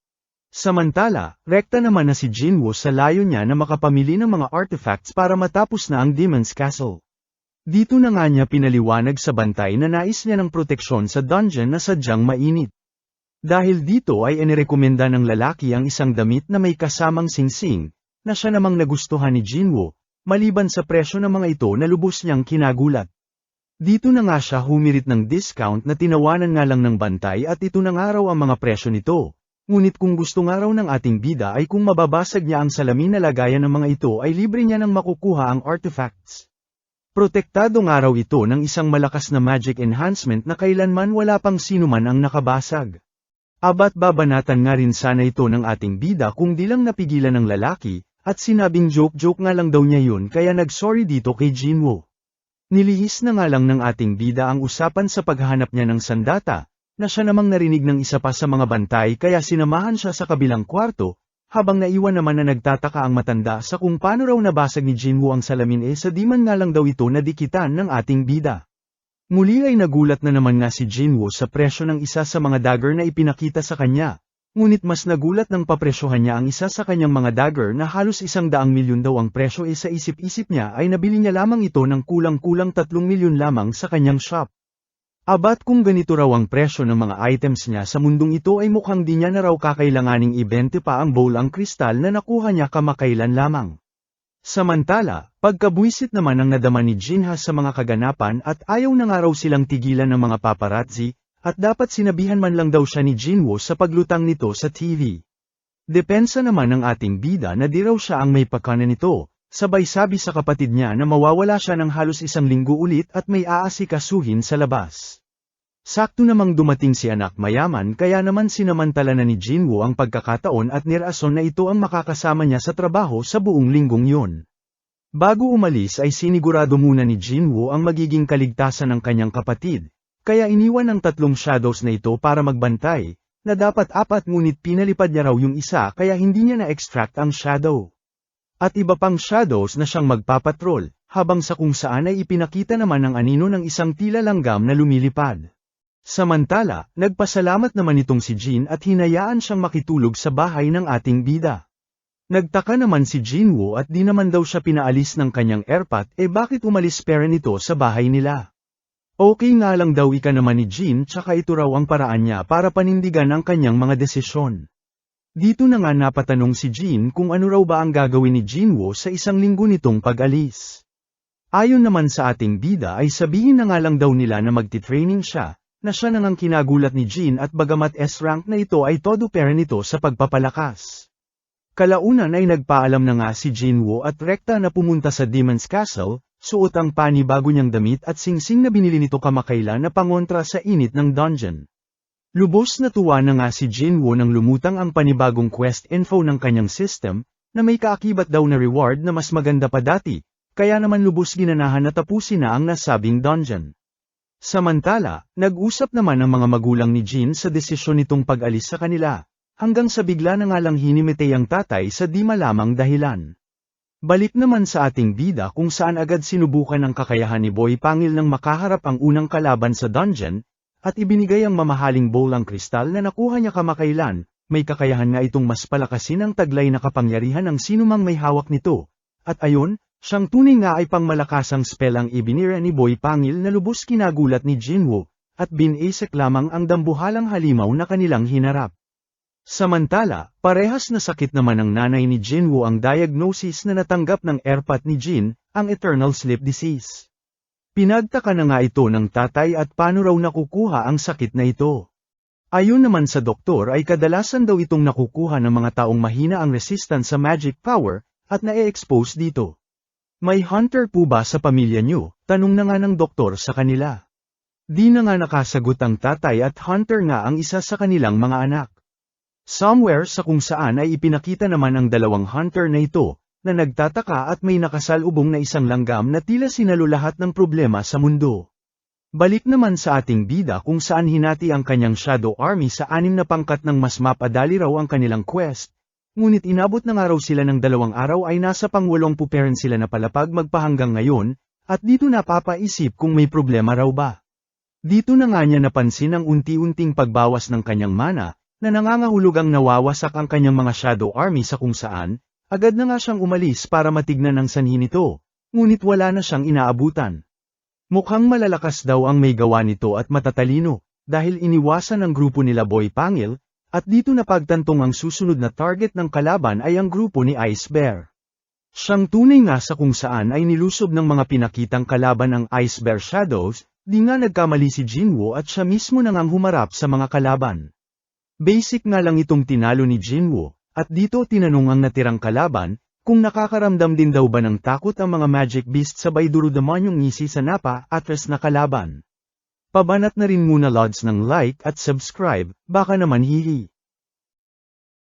Samantala, rekta naman na si Jinwoo sa layo niya na makapamili ng mga artifacts para matapos na ang Demon's Castle. Dito na nga niya pinaliwanag sa bantay na nais niya ng proteksyon sa dungeon na sadyang mainit. Dahil dito ay inirekomenda ng lalaki ang isang damit na may kasamang singsing, na siya namang nagustuhan ni Jinwoo, maliban sa presyo ng mga ito na lubos niyang kinagulat. Dito na nga siya humirit ng discount na tinawanan nga lang ng bantay at ito na nga raw ang mga presyo nito. Ngunit kung gusto nga raw ng ating bida ay kung mababasag niya ang salamin na lagayan ng mga ito ay libre niya nang makukuha ang artifacts. Protektado nga raw ito ng isang malakas na magic enhancement na kailanman wala pang sinuman ang nakabasag. Abat babanatan nga rin sana ito ng ating bida kung di lang napigilan ng lalaki, at sinabing joke-joke nga lang daw niya yun kaya nagsorry dito kay Jinwoo. Nilihis na nga lang ng ating bida ang usapan sa paghahanap niya ng sandata, na siya namang narinig ng isa pa sa mga bantay kaya sinamahan siya sa kabilang kwarto, habang naiwan naman na nagtataka ang matanda sa kung paano raw nabasag ni Jinwoo ang salamin sa di man nga lang daw ito nadikitan ng ating bida. Muli ay nagulat na naman nga si Jinwoo sa presyo ng isa sa mga dagger na ipinakita sa kanya, Ngunit mas nagulat nang papresyohan niya ang isa sa kanyang mga dagger na halos 100 milyon daw ang presyo sa isip-isip niya ay nabili niya lamang ito ng kulang-kulang 3 milyon lamang sa kanyang shop. Abat kung ganito raw ang presyo ng mga items niya sa mundong ito ay mukhang di niya na raw kakailanganing ibente pa ang bowl ang kristal na nakuha niya kamakailan lamang. Samantala, pagkabwisit naman ang nadama ni Jinha sa mga kaganapan at ayaw na nga raw silang tigilan ng mga paparazzi, at dapat sinabihan man lang daw siya ni Jinwoo sa paglutang nito sa TV. Depensa naman ng ating bida na di raw siya ang may pakanan nito, sabay sabi sa kapatid niya na mawawala siya ng halos 1 linggo ulit at may aasikasuhin sa labas. Sakto namang dumating si anak mayaman kaya naman sinamantala na ni Jinwoo ang pagkakataon at nirason na ito ang makakasama niya sa trabaho sa buong linggong yun. Bago umalis ay sinigurado muna ni Jinwoo ang magiging kaligtasan ng kanyang kapatid. Kaya iniwan ang 3 shadows na ito para magbantay, na dapat 4 ngunit pinalipad niya raw yung isa kaya hindi niya na-extract ang shadow. At iba pang shadows na siyang magpapatrol, habang sa kung saan ay ipinakita naman ng anino ng isang tila langgam na lumilipad. Samantala, nagpasalamat naman itong si Jin at hinayaan siyang makitulog sa bahay ng ating bida. Nagtaka naman si Jinwoo at di naman daw siya pinaalis ng kanyang airpot bakit umalis pera nito sa bahay nila. Okay nga lang daw ika naman ni Jin tsaka ito raw ang paraan niya para panindigan ang kanyang mga desisyon. Dito na nga napatanong si Jin kung ano raw ba ang gagawin ni Jinwoo sa 1 linggo nitong pag-alis. Ayon naman sa ating bida ay sabihin na nga lang daw nila na magti-training siya, na siya nang ang kinagulat ni Jin at bagamat S-rank na ito ay todo pera nito sa pagpapalakas. Kalaunan ay nagpaalam na nga si Jinwoo at rekta na pumunta sa Demon's Castle, suot ang panibago niyang damit at singsing na binili nito kamakailan na pangontra sa init ng dungeon. Lubos na tuwa na nga si Jinwoo nang lumutang ang panibagong quest info ng kanyang system, na may kaakibat daw na reward na mas maganda pa dati, kaya naman lubos ginanahan na tapusin na ang nasabing dungeon. Samantala, nag-usap naman ang mga magulang ni Jin sa desisyon nitong pag-alis sa kanila, hanggang sa bigla na nga lang hinimitay ang tatay sa di malamang dahilan. Balik naman sa ating bida kung saan agad sinubukan ang kakayahan ni Boy Pangil nang makaharap ang unang kalaban sa dungeon, at ibinigay ang mamahaling bowl ang kristal na nakuha niya kamakailan, may kakayahan nga itong mas palakasin ang taglay na kapangyarihan ng sinumang may hawak nito, at ayon, siyang tunay nga ay pangmalakasang spell ang ibinira ni Boy Pangil na lubos kinagulat ni Jinwoo, at binasek lamang ang dambuhalang halimaw na kanilang hinarap. Samantala, parehas na sakit naman ng nanay ni Jinwoo ang diagnosis na natanggap ng airpot ni Jin, ang Eternal Sleep Disease. Pinagtaka na nga ito ng tatay at paano raw nakukuha ang sakit na ito. Ayon naman sa doktor ay kadalasan daw itong nakukuha ng mga taong mahina ang resistance sa magic power, at na-expose dito. May hunter po ba sa pamilya niyo? Tanong na nga ng doktor sa kanila. Di na nga nakasagot ang tatay at hunter nga ang isa sa kanilang mga anak. Somewhere sa kung saan ay ipinakita naman ang 2 hunter na ito, na nagtataka at may nakasalubong na isang langgam na tila sinalo lahat ng problema sa mundo. Balik naman sa ating bida kung saan hinati ang kanyang Shadow Army sa 6 na pangkat ng mas mapadali raw ang kanilang quest, ngunit inabot na nga raw sila ng 2 araw ay nasa pang-80 pa rin sila na palapag magpahanggang ngayon, at dito napapaisip kung may problema raw ba. Dito na nga niya napansin ang unti-unting pagbawas ng kanyang mana, na nangangahulugang nawawasak ang kanyang mga Shadow Army sa kung saan, agad na nga siyang umalis para matignan ang sanhi nito, ngunit wala na siyang inaabutan. Mukhang malalakas daw ang may gawa nito at matatalino, dahil iniwasan ng grupo nila Boy Pangil, at dito napagtantong ang susunod na target ng kalaban ay ang grupo ni Ice Bear. Siyang tunay nga sa kung saan ay nilusob ng mga pinakitang kalaban ng Ice Bear Shadows, di nga nagkamali si Jinwoo at siya mismo nang ang humarap sa mga kalaban. Basic nga lang itong tinalo ni Jinwoo, at dito tinanong ang natirang kalaban, kung nakakaramdam din daw ba ng takot ang mga magic beast sabay duro-demonyong ngisi sa napa-atras na kalaban. Pabanat na rin muna lods ng like at subscribe, baka naman hihi.